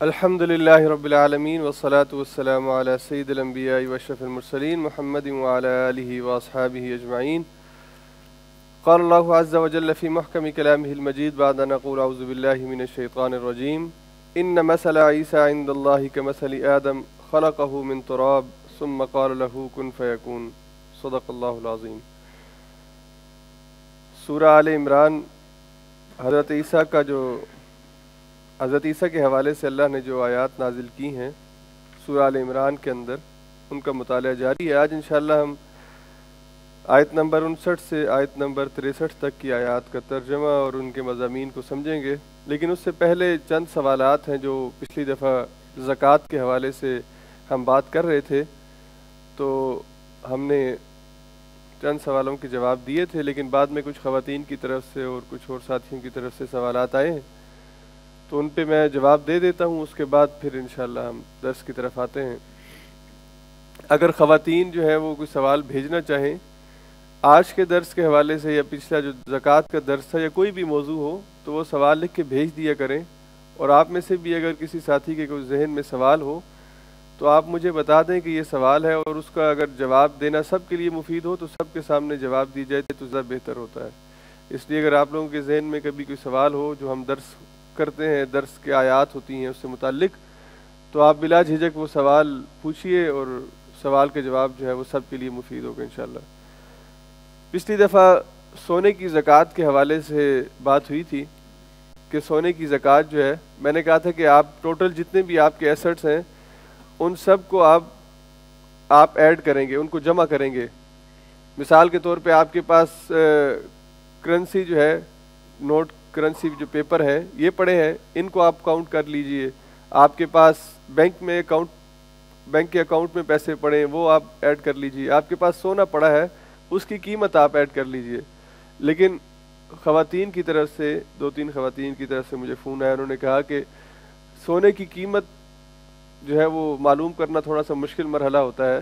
الحمدللہ رب العالمین والصلاة والسلام علی سید الانبیاء واشرف المرسلین محمد وعلی آلہ واصحابہ اجمعین. قال اللہ عز وجل فی محکم کلامہ المجید بعد ان اقول اعوذ باللہ من الشیطان الرجیم ان مثل عیسی عند اللہ کمثل آدم خلقہ من تراب ثم قال له کن فیکون. صدق اللہ العظیم. سورہ آل عمران حضرت عیسیٰ کے حوالے سے اللہ نے جو آیات نازل کی ہیں سورہ آل عمران کے اندر، ان کا مطالعہ جاری ہے. آج انشاءاللہ ہم آیت نمبر 59 سے آیت نمبر 63 تک کی آیات کا ترجمہ اور ان کے مضامین کو سمجھیں گے. لیکن اس سے پہلے چند سوالات ہیں جو پچھلی دفعہ زکوٰۃ کے حوالے سے ہم بات کر رہے تھے، تو ہم نے چند سوالوں کے جواب دیے تھے، لیکن بعد میں کچھ خواتین کی طرف سے اور کچھ اور ساتھیوں کی طرف سے سوالات آئے ہیں، تو ان پہ میں جواب دے دیتا ہوں. اس کے بعد پھر انشاءاللہ ہم درس کی طرف آتے ہیں. اگر خواتین جو ہے وہ کوئی سوال بھیجنا چاہیں آج کے درس کے حوالے سے یا پچھلا جو زکوٰۃ کا درس تھا یا کوئی بھی موضوع ہو، تو وہ سوال لکھ کے بھیج دیا کریں. اور آپ میں سے بھی اگر کسی ساتھی کے کوئی ذہن میں سوال ہو تو آپ مجھے بتا دیں کہ یہ سوال ہے، اور اس کا اگر جواب دینا سب کے لیے مفید ہو تو سب کے سامنے جواب دی جائے تو زیادہ بہتر ہوتا ہے. اس لیے اگر آپ لوگوں کے ذہن میں کبھی کوئی سوال ہو جو ہم درس کرتے ہیں، درس کے آیات ہوتی ہیں اس سے متعلق، تو آپ بلا جھجک وہ سوال پوچھیے اور سوال کے جواب جو ہے وہ سب کے لیے مفید ہوگا انشاءاللہ. پچھلی دفعہ سونے کی زکوٰۃ کے حوالے سے بات ہوئی تھی کہ سونے کی زکوٰۃ جو ہے، میں نے کہا تھا کہ آپ ٹوٹل جتنے بھی آپ کے ایسٹس ہیں ان سب کو آپ ایڈ کریں گے، ان کو جمع کریں گے. مثال کے طور پہ آپ کے پاس کرنسی جو ہے، نوٹ کرنسی جو پیپر ہیں یہ پڑے ہیں، ان کو آپ کاؤنٹ کر لیجئے. آپ کے پاس بینک کے اکاؤنٹ میں پیسے پڑے ہیں وہ آپ ایڈ کر لیجئے. آپ کے پاس سونا پڑا ہے اس کی قیمت آپ ایڈ کر لیجئے. لیکن خواتین کی طرف سے، 2-3 خواتین کی طرف سے مجھے فون آیا، انہوں نے کہا کہ سونے کی قیمت جو ہے وہ معلوم کرنا تھوڑا سا مشکل مرحلہ ہوتا ہے،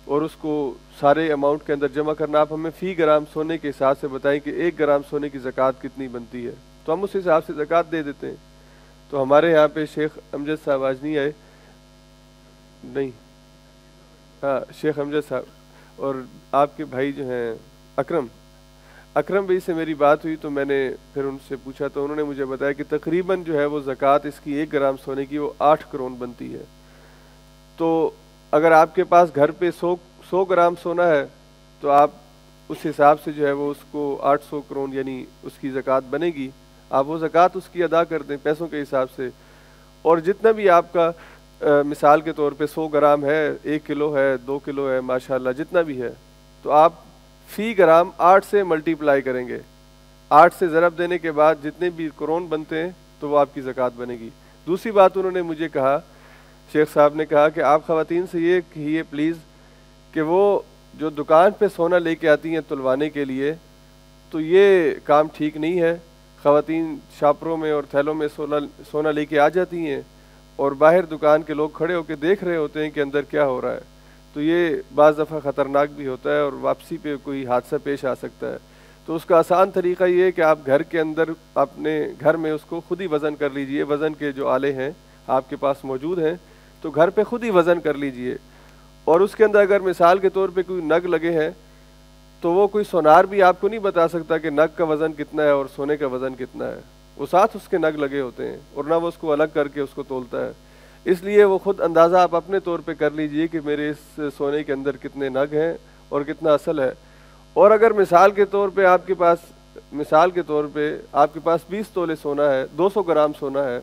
اور اس کو سارے اماؤنٹ کے اندر جمع کرنا. آپ ہمیں فی گرام سونے کے حساب سے بتائیں کہ 1 گرام سونے کی زکوٰۃ کتنی بنتی ہے، تو ہم اس حساب سے زکوٰۃ دے دیتے ہیں. تو ہمارے یہاں پہ شیخ امجد صاحب آج نہیں آئے، نہیں ہاں شیخ امجد صاحب، اور آپ کے بھائی جو ہیں اکرم بھائی سے میری بات ہوئی، تو میں نے پھر ان سے پوچھا تو انہوں نے مجھے بتایا کہ تقریباً جو ہے وہ زکوٰۃ اس کی 1 گرام سونے کی وہ 8 کرون بنتی ہے. تو اگر آپ کے پاس گھر پہ 100 گرام سونا ہے تو آپ اس حساب سے جو ہے وہ اس کو 800 کرون یعنی اس کی زکوٰۃ بنے گی. آپ وہ زکوٰۃ اس کی ادا کر دیں پیسوں کے حساب سے. اور جتنا بھی آپ کا مثال کے طور پہ 100 گرام ہے، 1 کلو ہے، 2 کلو ہے، ماشاءاللہ جتنا بھی ہے، تو آپ فی گرام 8 سے ملٹیپلائی کریں گے. 8 سے ضرب دینے کے بعد جتنے بھی کرون بنتے ہیں تو وہ آپ کی زکوٰۃ بنے گی. دوسری بات انہوں نے مجھے کہا، شیخ صاحب نے کہا کہ آپ خواتین سے یہ کہیے پلیز کہ وہ جو دکان پہ سونا لے کے آتی ہیں تلوانے کے لیے، تو یہ کام ٹھیک نہیں ہے. خواتین شاپروں میں اور تھیلوں میں سونا لے کے آ جاتی ہیں اور باہر دکان کے لوگ کھڑے ہو کے دیکھ رہے ہوتے ہیں کہ اندر کیا ہو رہا ہے. تو یہ بعض دفعہ خطرناک بھی ہوتا ہے اور واپسی پہ کوئی حادثہ پیش آ سکتا ہے. تو اس کا آسان طریقہ یہ ہے کہ آپ گھر کے اندر اپنے گھر میں اس کو خود ہی وزن کر لیجئے. وزن کے جو آلے ہیں آپ کے پاس موجود ہیں تو گھر پہ خود ہی وزن کر لیجئے. اور اس کے اندر اگر مثال کے طور پہ کوئی نگ لگے ہیں تو وہ کوئی سونار بھی آپ کو نہیں بتا سکتا کہ نگ کا وزن کتنا ہے اور سونے کا وزن کتنا ہے. وہ ساتھ اس کے نگ لگے ہوتے ہیں اور نہ وہ اس کو الگ کر کے اس کو تولتا ہے. اس لیے وہ خود اندازہ آپ اپنے طور پہ کر لیجئے کہ میرے اس سونے کے اندر کتنے نگ ہیں اور کتنا اصل ہے. اور اگر مثال کے طور پہ آپ کے پاس 20 تولے سونا ہے، 200 گرام سونا ہے،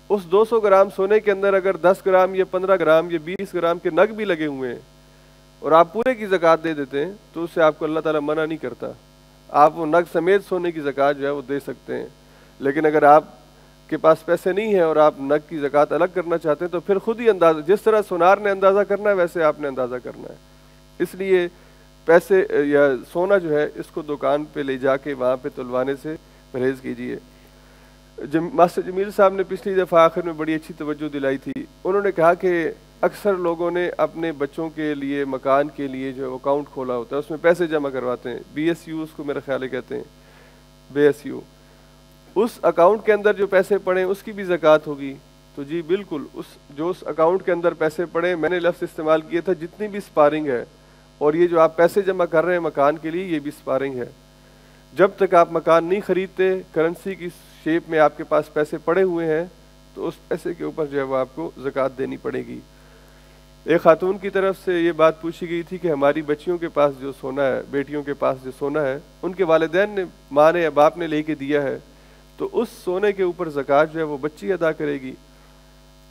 اس 200 گرام سونے کے اندر اگر 10 گرام یا 15 گرام یا 20 گرام کے نگ بھی لگے ہوئے ہیں اور آپ پورے کی زکوٰۃ دے دیتے ہیں تو اس سے آپ کو اللہ تعالیٰ منع نہیں کرتا. آپ وہ نگ سمیت سونے کی زکوٰۃ جو ہے وہ دے سکتے ہیں. لیکن اگر آپ کے پاس پیسے نہیں ہیں اور آپ نگ کی زکوٰۃ الگ کرنا چاہتے ہیں تو پھر خود ہی اندازہ، جس طرح سونار نے اندازہ کرنا ہے ویسے آپ نے اندازہ کرنا ہے. اس لیے پیسے یا سونا جو ہے اس کو دکان پہ لے جا کے وہاں پہ تلوانے سے پرہیز کیجیے. ماسٹر جمیل صاحب نے پچھلی دفعہ آخر میں بڑی اچھی توجہ دلائی تھی. انہوں نے کہا کہ اکثر لوگوں نے اپنے بچوں کے لیے مکان کے لیے جو اکاؤنٹ کھولا ہوتا ہے اس میں پیسے جمع کرواتے ہیں. BSU اس کو میرا خیال ہے کہتے ہیں، BSU. اس اکاؤنٹ کے اندر جو پیسے پڑے اس کی بھی زکوٰۃ ہوگی. تو جی بالکل اس اکاؤنٹ کے اندر پیسے پڑے، میں نے لفظ استعمال کیا تھا جتنی بھی اسپارنگ ہے، اور یہ جو آپ پیسے جمع کر رہے ہیں مکان کے لیے، یہ بھی اسپارنگ ہے. جب تک آپ مکان نہیں خریدتے، کرنسی کی شیپ میں آپ کے پاس پیسے پڑے ہوئے ہیں، تو اس پیسے کے اوپر جو ہے وہ آپ کو زکوٰۃ دینی پڑے گی. ایک خاتون کی طرف سے یہ بات پوچھی گئی تھی کہ ہماری بچیوں کے پاس جو سونا ہے، بیٹیوں کے پاس جو سونا ہے، ان کے والدین نے، ماں نے یا باپ نے لے کے دیا ہے، تو اس سونے کے اوپر زکوٰۃ جو ہے وہ بچی ادا کرے گی.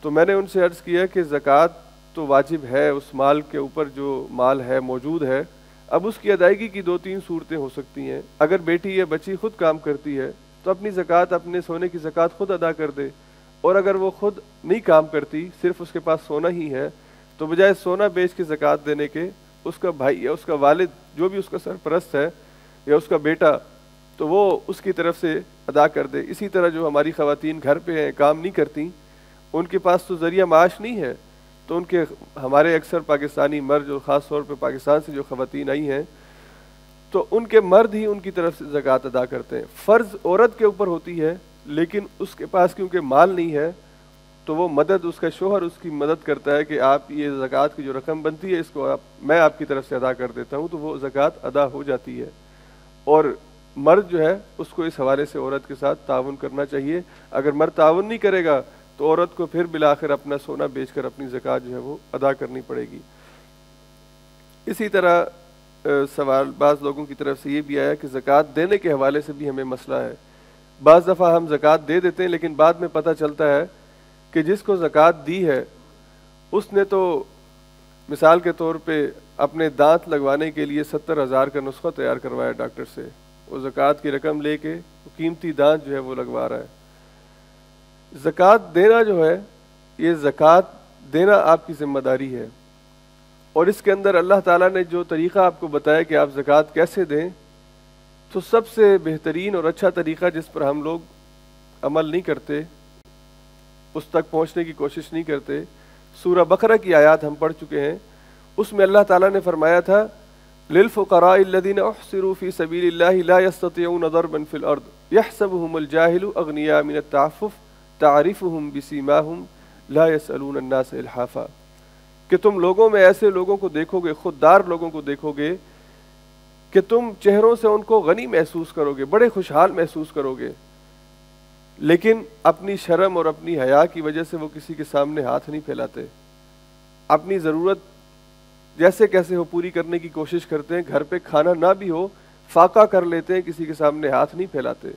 تو میں نے ان سے عرض کیا کہ زکوٰۃ تو واجب ہے اس مال کے اوپر جو مال ہے موجود ہے. اب اس کی ادائیگی کی 2-3 صورتیں ہو سکتی ہیں. اگر بیٹی یا بچی خود کام کرتی ہے تو اپنی زکوٰۃ، اپنے سونے کی زکوٰۃ خود ادا کر دے، اور اگر وہ خود نہیں کام کرتی، صرف اس کے پاس سونا ہی ہے، تو بجائے سونا بیچ کے زکوٰۃ دینے کے، اس کا بھائی یا اس کا والد جو بھی اس کا سرپرست ہے یا اس کا بیٹا، تو وہ اس کی طرف سے ادا کر دے. اسی طرح جو ہماری خواتین گھر پہ ہیں، کام نہیں کرتی، ان کے پاس تو ذریعہ معاش نہیں ہے، تو ان کے، ہمارے اکثر پاکستانی مرد جو خاص طور پہ پاکستان سے جو خواتین آئی ہیں، تو ان کے مرد ہی ان کی طرف سے زکوٰۃ ادا کرتے ہیں. فرض عورت کے اوپر ہوتی ہے، لیکن اس کے پاس کیونکہ مال نہیں ہے، تو وہ مدد، اس کا شوہر اس کی مدد کرتا ہے کہ آپ یہ زکوٰۃ کی جو رقم بنتی ہے اس کو میں آپ کی طرف سے ادا کر دیتا ہوں، تو وہ زکوٰۃ ادا ہو جاتی ہے. اور مرد جو ہے اس کو اس حوالے سے عورت کے ساتھ تعاون کرنا چاہیے. اگر مرد تعاون نہیں کرے گا تو عورت کو پھر بالآخر اپنا سونا بیچ کر اپنی زکوٰۃ جو ہے وہ ادا کرنی پڑے گی. اسی طرح سوال بعض لوگوں کی طرف سے یہ بھی آیا کہ زکوٰۃ دینے کے حوالے سے بھی ہمیں مسئلہ ہے. بعض دفعہ ہم زکوٰۃ دے دیتے ہیں، لیکن بعد میں پتہ چلتا ہے کہ جس کو زکوٰۃ دی ہے اس نے تو مثال کے طور پہ اپنے دانت لگوانے کے لیے 70,000 کا نسخہ تیار کروایا ڈاکٹر سے. وہ زکوٰۃ کی رقم لے کے قیمتی دانت جو ہے وہ لگوا رہا ہے. زکوٰۃ دینا جو ہے، یہ زکوٰۃ دینا آپ کی ذمہ داری ہے، اور اس کے اندر اللہ تعالیٰ نے جو طریقہ آپ کو بتایا کہ آپ زکوٰۃ کیسے دیں، تو سب سے بہترین اور اچھا طریقہ جس پر ہم لوگ عمل نہیں کرتے، اس تک پہنچنے کی کوشش نہیں کرتے، سورہ بقرہ کی آیات ہم پڑھ چکے ہیں. اس میں اللہ تعالیٰ نے فرمایا تھا للفقراء الذين احصروا في سبيل الله لا يستطيعون ضربا في الارض يحسبهم الجاهل اغنياء من التعفف تعرفهم بسيماهم لا يسألون الناس الحافا. کہ تم لوگوں میں ایسے لوگوں کو دیکھو گے، خوددار لوگوں کو دیکھو گے، کہ تم چہروں سے ان کو غنی محسوس کرو گے، بڑے خوشحال محسوس کرو گے، لیکن اپنی شرم اور اپنی حیا کی وجہ سے وہ کسی کے سامنے ہاتھ نہیں پھیلاتے. اپنی ضرورت جیسے کیسے ہو پوری کرنے کی کوشش کرتے ہیں، گھر پہ کھانا نہ بھی ہو فاقہ کر لیتے ہیں، کسی کے سامنے ہاتھ نہیں پھیلاتے.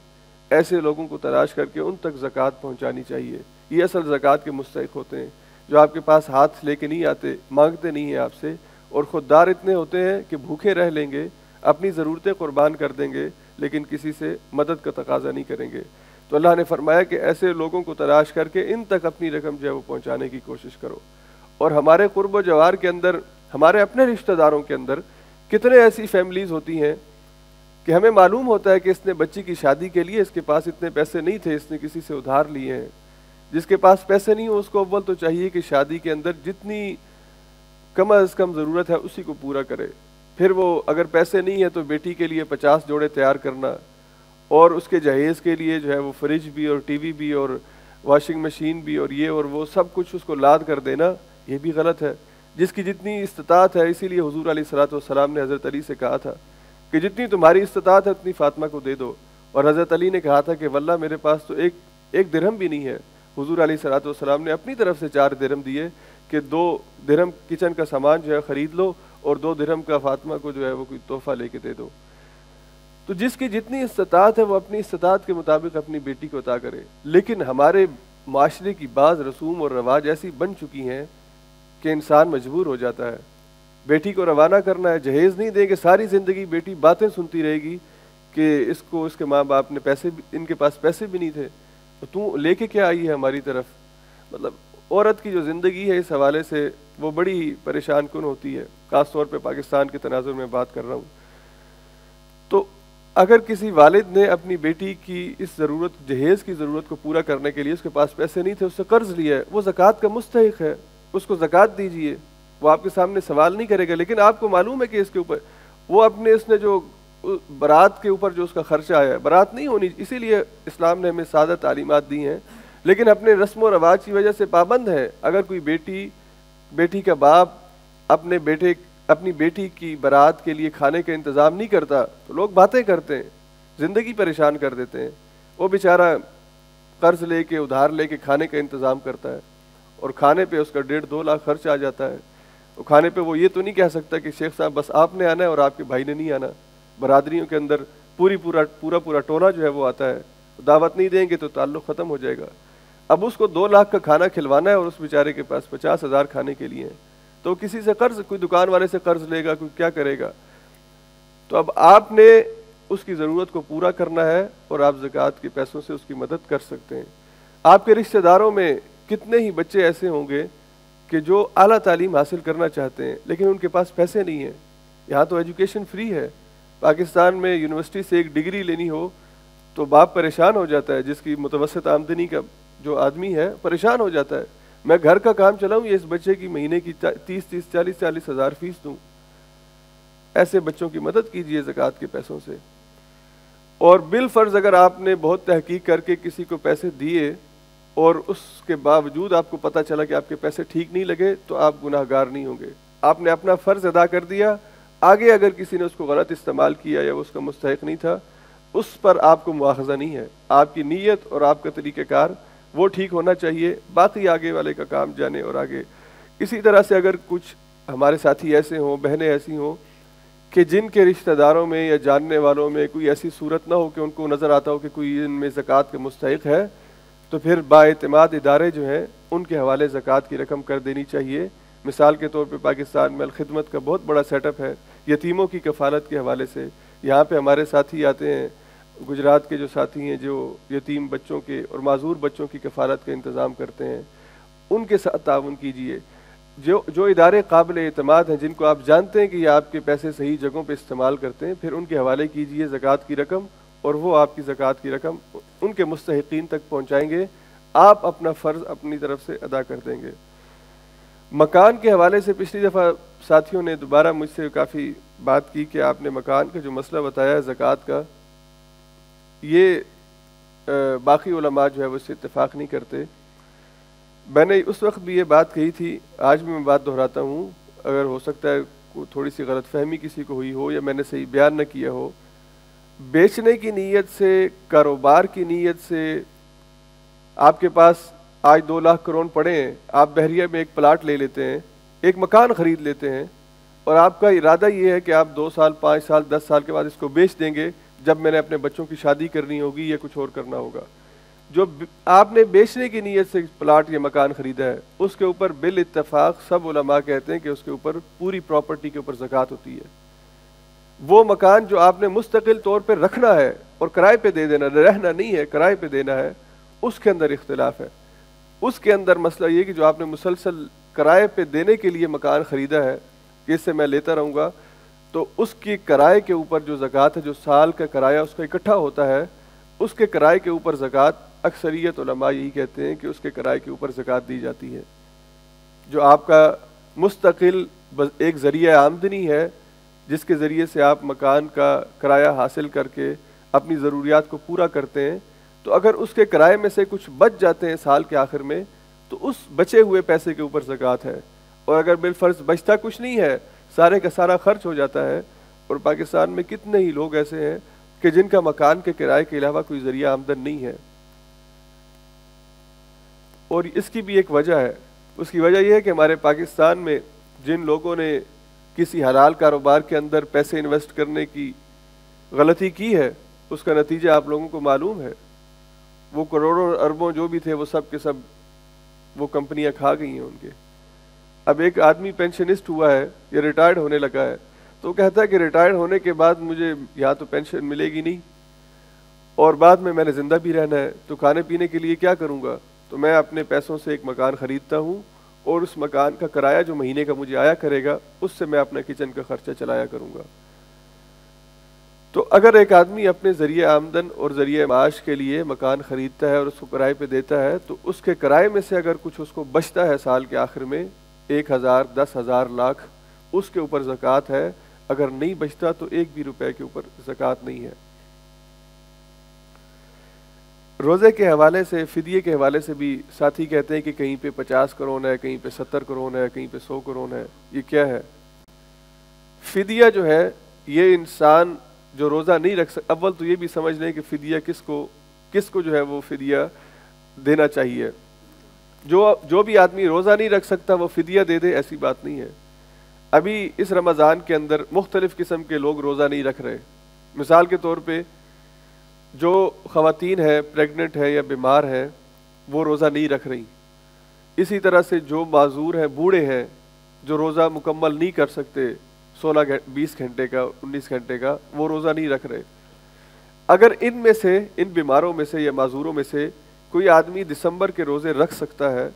ایسے لوگوں کو تلاش کر کے ان تک زکوٰۃ پہنچانی چاہیے. یہ اصل زکوٰۃ کے مستحق ہوتے ہیں، جو آپ کے پاس ہاتھ لے کے نہیں آتے، مانگتے نہیں ہیں آپ سے، اور خوددار اتنے ہوتے ہیں کہ بھوکے رہ لیں گے، اپنی ضرورتیں قربان کر دیں گے، لیکن کسی سے مدد کا تقاضا نہیں کریں گے. تو اللہ نے فرمایا کہ ایسے لوگوں کو تلاش کر کے ان تک اپنی رقم جو ہے وہ پہنچانے کی کوشش کرو. اور ہمارے قرب و جوار کے اندر، ہمارے اپنے رشتہ داروں کے اندر کتنے ایسی فیملیز ہوتی ہیں کہ ہمیں معلوم ہوتا ہے کہ اس نے بچی کی شادی کے لیے اس کے پاس اتنے پیسے نہیں تھے، اس نے کسی سے ادھار لیے ہیں. جس کے پاس پیسے نہیں ہو اس کو اول تو چاہیے کہ شادی کے اندر جتنی کم از کم ضرورت ہے اسی کو پورا کرے. پھر وہ اگر پیسے نہیں ہے تو بیٹی کے لیے 50 جوڑے تیار کرنا، اور اس کے جہیز کے لیے جو ہے وہ فریج بھی اور ٹی وی بھی اور واشنگ مشین بھی اور یہ اور وہ سب کچھ اس کو لاد کر دینا، یہ بھی غلط ہے. جس کی جتنی استطاعت ہے، اسی لیے حضور علیہ الصلوۃ والسلام نے حضرت علی سے کہا تھا کہ جتنی تمہاری استطاعت ہے اتنی فاطمہ کو دے دو. اور حضرت علی نے کہا تھا کہ واللہ میرے پاس تو ایک درہم بھی نہیں ہے. حضور علیہ الصلوۃ والسلام نے اپنی طرف سے 4 درہم دیے کہ 2 درہم کچن کا سامان جو ہے خرید لو، اور 2 درہم کا فاطمہ کو جو ہے وہ کوئی تحفہ لے کے دے دو. تو جس کی جتنی استطاعت ہے وہ اپنی استطاعت کے مطابق اپنی بیٹی کو عطا کرے. لیکن ہمارے معاشرے کی بعض رسوم اور رواج ایسی بن چکی ہیں کہ انسان مجبور ہو جاتا ہے. بیٹی کو روانہ کرنا ہے، جہیز نہیں دیں گے، ساری زندگی بیٹی باتیں سنتی رہے گی کہ اس کو اس کے ماں باپ نے پیسے بھی، ان کے پاس پیسے بھی نہیں تھے، تو لے کے کیا آئی ہے ہماری طرف. مطلب عورت کی جو زندگی ہے اس حوالے سے وہ بڑی پریشان کن ہوتی ہے، خاص طور پہ پاکستان کے تناظر میں بات کر رہا ہوں. تو اگر کسی والد نے اپنی بیٹی کی اس ضرورت، جہیز کی ضرورت کو پورا کرنے کے لیے اس کے پاس پیسے نہیں تھے، اس سے قرض لیا ہے، وہ زکوٰۃ کا مستحق ہے، اس کو زکوٰۃ دیجئے. وہ آپ کے سامنے سوال نہیں کرے گا، لیکن آپ کو معلوم ہے کہ اس کے اوپر وہ اپنے اس نے جو برات کے اوپر جو اس کا خرچہ آیا ہے، برات نہیں ہونی. اسی لیے اسلام نے ہمیں سادہ تعلیمات دی ہیں لیکن اپنے رسم و رواج کی وجہ سے پابند ہے۔ اگر کوئی بیٹی کا باپ اپنی بیٹی کی بارات کے لیے کھانے کا انتظام نہیں کرتا تو لوگ باتیں کرتے ہیں، زندگی پریشان کر دیتے ہیں۔ وہ بیچارہ قرض لے کے ادھار لے کے کھانے کا انتظام کرتا ہے اور کھانے پہ اس کا 1.5-2 لاکھ خرچ آ جاتا ہے۔ وہ کھانے پہ وہ یہ تو نہیں کہہ سکتا کہ شیخ صاحب بس آپ نے آنا ہے اور آپ کے بھائی نے نہیں آنا، برادریوں کے اندر پورا ٹولہ جو ہے وہ آتا ہے، دعوت نہیں دیں گے تو تعلق ختم ہو جائے گا۔ اب اس کو 2 لاکھ کا کھانا کھلوانا ہے اور اس بیچارے کے پاس 50,000 کھانے کے لیے ہیں، تو کسی سے قرض، کوئی دکان والے سے قرض لے گا، کوئی کیا کرے گا۔ تو اب آپ نے اس کی ضرورت کو پورا کرنا ہے اور آپ زکوٰۃ کے پیسوں سے اس کی مدد کر سکتے ہیں۔ آپ کے رشتہ داروں میں کتنے ہی بچے ایسے ہوں گے کہ جو اعلیٰ تعلیم حاصل کرنا چاہتے ہیں لیکن ان کے پاس پیسے نہیں ہیں۔ یہاں تو ایجوکیشن فری ہے، پاکستان میں یونیورسٹی سے ایک ڈگری لینی ہو تو باپ پریشان ہو جاتا ہے، جس کی متوسط آمدنی کا جو آدمی ہے پریشان ہو جاتا ہے، میں گھر کا کام چلاؤں یا اس بچے کی مہینے کی 30-40 ہزار فیس دوں۔ ایسے بچوں کی مدد کیجئے زکوٰۃ کے پیسوں سے۔ اور بالفرض اگر آپ نے بہت تحقیق کر کے کسی کو پیسے دیے اور اس کے باوجود آپ کو پتہ چلا کہ آپ کے پیسے ٹھیک نہیں لگے تو آپ گناہ گار نہیں ہوں گے، آپ نے اپنا فرض ادا کر دیا۔ آگے اگر کسی نے اس کو غلط استعمال کیا یا اس کا مستحق نہیں تھا، اس پر آپ کو مواخذہ نہیں ہے۔ آپ کی نیت اور آپ کا طریقہ کار وہ ٹھیک ہونا چاہیے، باقی آگے والے کا کام جانے اور آگے۔ اسی طرح سے اگر کچھ ہمارے ساتھی ایسے ہوں، بہنیں ایسی ہوں کہ جن کے رشتہ داروں میں یا جاننے والوں میں کوئی ایسی صورت نہ ہو کہ ان کو نظر آتا ہو کہ کوئی ان میں زکوٰۃ کا مستحق ہے، تو پھر بااعتماد ادارے جو ہیں ان کے حوالے زکوٰۃ کی رقم کر دینی چاہیے۔ مثال کے طور پہ پاکستان میں الخدمت کا بہت بڑا سیٹ اپ ہے یتیموں کی کفالت کے حوالے سے۔ یہاں پہ ہمارے ساتھی آتے ہیں، گجرات کے جو ساتھی ہیں جو یتیم بچوں کے اور معذور بچوں کی کفالت کا انتظام کرتے ہیں، ان کے ساتھ تعاون کیجیے۔ جو ادارے قابل اعتماد ہیں، جن کو آپ جانتے ہیں کہ یہ آپ کے پیسے صحیح جگہوں پہ استعمال کرتے ہیں، پھر ان کے حوالے کیجیے زکوٰۃ کی رقم، اور وہ آپ کی زکوٰۃ کی رقم ان کے مستحقین تک پہنچائیں گے۔ آپ اپنا فرض اپنی طرف سے ادا کر دیں گے۔ مکان کے حوالے سے پچھلی دفعہ ساتھیوں نے دوبارہ مجھ سے کافی بات کی کہ آپ نے مکان کا جو مسئلہ بتایا ہے زکوٰۃ کا، یہ باقی علماء جو ہے وہ اس سے اتفاق نہیں کرتے۔ میں نے اس وقت بھی یہ بات کہی تھی، آج بھی میں بات دہراتا ہوں، اگر ہو سکتا ہے تھوڑی سی غلط فہمی کسی کو ہوئی ہو یا میں نے صحیح بیان نہ کیا ہو۔ بیچنے کی نیت سے، کاروبار کی نیت سے، آپ کے پاس آج 2 لاکھ کروڑ پڑے ہیں، آپ بحریہ میں ایک پلاٹ لے لیتے ہیں، ایک مکان خرید لیتے ہیں، اور آپ کا ارادہ یہ ہے کہ آپ 2 سال، 5 سال، 10 سال کے بعد اس کو بیچ دیں گے جب میں نے اپنے بچوں کی شادی کرنی ہوگی یا کچھ اور کرنا ہوگا۔ جو آپ نے بیچنے کی نیت سے پلاٹ یا مکان خریدا ہے، اس کے اوپر بالاتفاق سب علماء کہتے ہیں کہ اس کے اوپر پوری پراپرٹی کے اوپر زکوٰۃ ہوتی ہے۔ وہ مکان جو آپ نے مستقل طور پہ رکھنا ہے اور کرائے پہ دے دینا، رہنا نہیں ہے، کرائے پہ دینا ہے، اس کے اندر اختلاف ہے۔ اس کے اندر مسئلہ یہ کہ جو آپ نے مسلسل کرائے پہ دینے کے لیے مکان خریدا ہے کہ اس سے میں لیتا رہوں گا، تو اس کی کرائے کے اوپر جو زکوٰۃ ہے، جو سال کا کرایہ اس کا اکٹھا ہوتا ہے، اس کے کرائے کے اوپر زکوٰۃ، اکثریت علماء یہی کہتے ہیں کہ اس کے کرائے کے اوپر زکوٰۃ دی جاتی ہے۔ جو آپ کا مستقل ایک ذریعہ آمدنی ہے، جس کے ذریعے سے آپ مکان کا کرایہ حاصل کر کے اپنی ضروریات کو پورا کرتے ہیں، تو اگر اس کے کرائے میں سے کچھ بچ جاتے ہیں سال کے آخر میں، تو اس بچے ہوئے پیسے کے اوپر زکوٰۃ ہے۔ اور اگر بالفرض بچتا کچھ نہیں ہے، سارے کا سارا خرچ ہو جاتا ہے، اور پاکستان میں کتنے ہی لوگ ایسے ہیں کہ جن کا مکان کے کرائے کے علاوہ کوئی ذریعہ آمدن نہیں ہے، اور اس کی بھی ایک وجہ ہے۔ اس کی وجہ یہ ہے کہ ہمارے پاکستان میں جن لوگوں نے کسی حلال کاروبار کے اندر پیسے انویسٹ کرنے کی غلطی کی ہے، اس کا نتیجہ آپ لوگوں کو معلوم ہے۔ وہ کروڑوں اربوں جو بھی تھے وہ سب کے سب وہ کمپنیاں کھا گئی ہیں ان کے۔ اب ایک آدمی پینشنسٹ ہوا ہے یا ریٹائرڈ ہونے لگا ہے، تو وہ کہتا ہے کہ ریٹائرڈ ہونے کے بعد مجھے یہاں تو پینشن ملے گی نہیں، اور بعد میں نے زندہ بھی رہنا ہے، تو کھانے پینے کے لیے کیا کروں گا؟ تو میں اپنے پیسوں سے ایک مکان خریدتا ہوں، اور اس مکان کا کرایہ جو مہینے کا مجھے آیا کرے گا، اس سے میں اپنا کچن کا خرچہ چلایا کروں گا۔ تو اگر ایک آدمی اپنے ذریعہ آمدن اور ذریعہ معاش کے لیے مکان خریدتا ہے اور اس کو کرائے پہ دیتا ہے، تو اس کے کرائے میں سے اگر کچھ اس کو بچتا ہے سال کے آخر میں 1,000، 10,000، لاکھ، اس کے اوپر زکوٰۃ ہے۔ اگر نہیں بچتا تو 1 بھی روپے کے اوپر زکوٰۃ نہیں ہے۔ روزے کے حوالے سے، فدیے کے حوالے سے بھی ساتھی کہتے ہیں کہ کہیں پہ 50 کروڑ ہے، کہیں پہ 70 کروڑ ہے، کہیں پہ 100 کروڑ ہے. یہ کیا ہے؟ فدیہ جو ہے یہ انسان جو روزہ نہیں رکھ سکتا، اول تو یہ بھی سمجھ لیں کہ فدیہ کس کو جو ہے وہ فدیہ دینا چاہیے. جو بھی آدمی روزہ نہیں رکھ سکتا وہ فدیہ دے دے، ایسی بات نہیں ہے. ابھی اس رمضان کے اندر مختلف قسم کے لوگ روزہ نہیں رکھ رہے. مثال کے طور پہ جو خواتین ہے، پریگننٹ ہے یا بیمار ہے، وہ روزہ نہیں رکھ رہی. اسی طرح سے جو معذور ہیں، بوڑھے ہیں، جو روزہ مکمل نہیں کر سکتے 20 گھنٹے کا، 19 گھنٹے کا، وہ روزہ نہیں رکھ رہے. اگر ان میں سے، ان بیماروں میں سے یا معذوروں میں سے کوئی آدمی دسمبر کے روزے رکھ سکتا ہے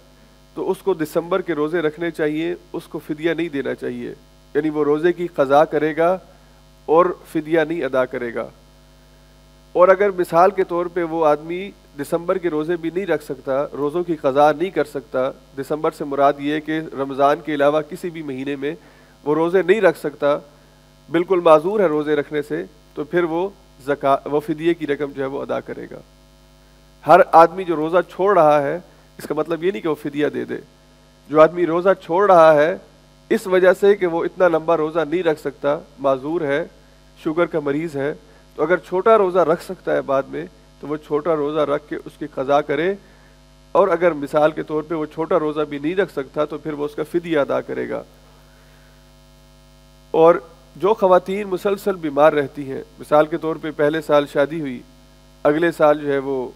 تو اس کو دسمبر کے روزے رکھنے چاہیے، اس کو فدیہ نہیں دینا چاہیے. یعنی وہ روزے کی قضا کرے گا اور فدیہ نہیں ادا کرے گا. اور اگر مثال کے طور پہ وہ آدمی دسمبر کے روزے بھی نہیں رکھ سکتا، روزوں کی قضا نہیں کر سکتا، دسمبر سے مراد یہ کہ رمضان کے علاوہ کسی بھی مہینے میں وہ روزے نہیں رکھ سکتا، بالکل معذور ہے روزے رکھنے سے، تو پھر وہ فدیے کی رقم جو ہے وہ ادا کرے گا. ہر آدمی جو روزہ چھوڑ رہا ہے، اس کا مطلب یہ نہیں کہ وہ فدیہ دے دے. جو آدمی روزہ چھوڑ رہا ہے اس وجہ سے کہ وہ اتنا لمبا روزہ نہیں رکھ سکتا، معذور ہے، شوگر کا مریض ہے، تو اگر چھوٹا روزہ رکھ سکتا ہے بعد میں تو وہ چھوٹا روزہ رکھ کے اس کی قضا کرے. اور اگر مثال کے طور پہ وہ چھوٹا روزہ بھی نہیں رکھ سکتا تو پھر وہ اس کا فدیہ ادا کرے گا. اور جو خواتین مسلسل بیمار رہتی ہیں، مثال کے طور پہ پہلے سال شادی ہوئی، اگلے سال جو ہے وہ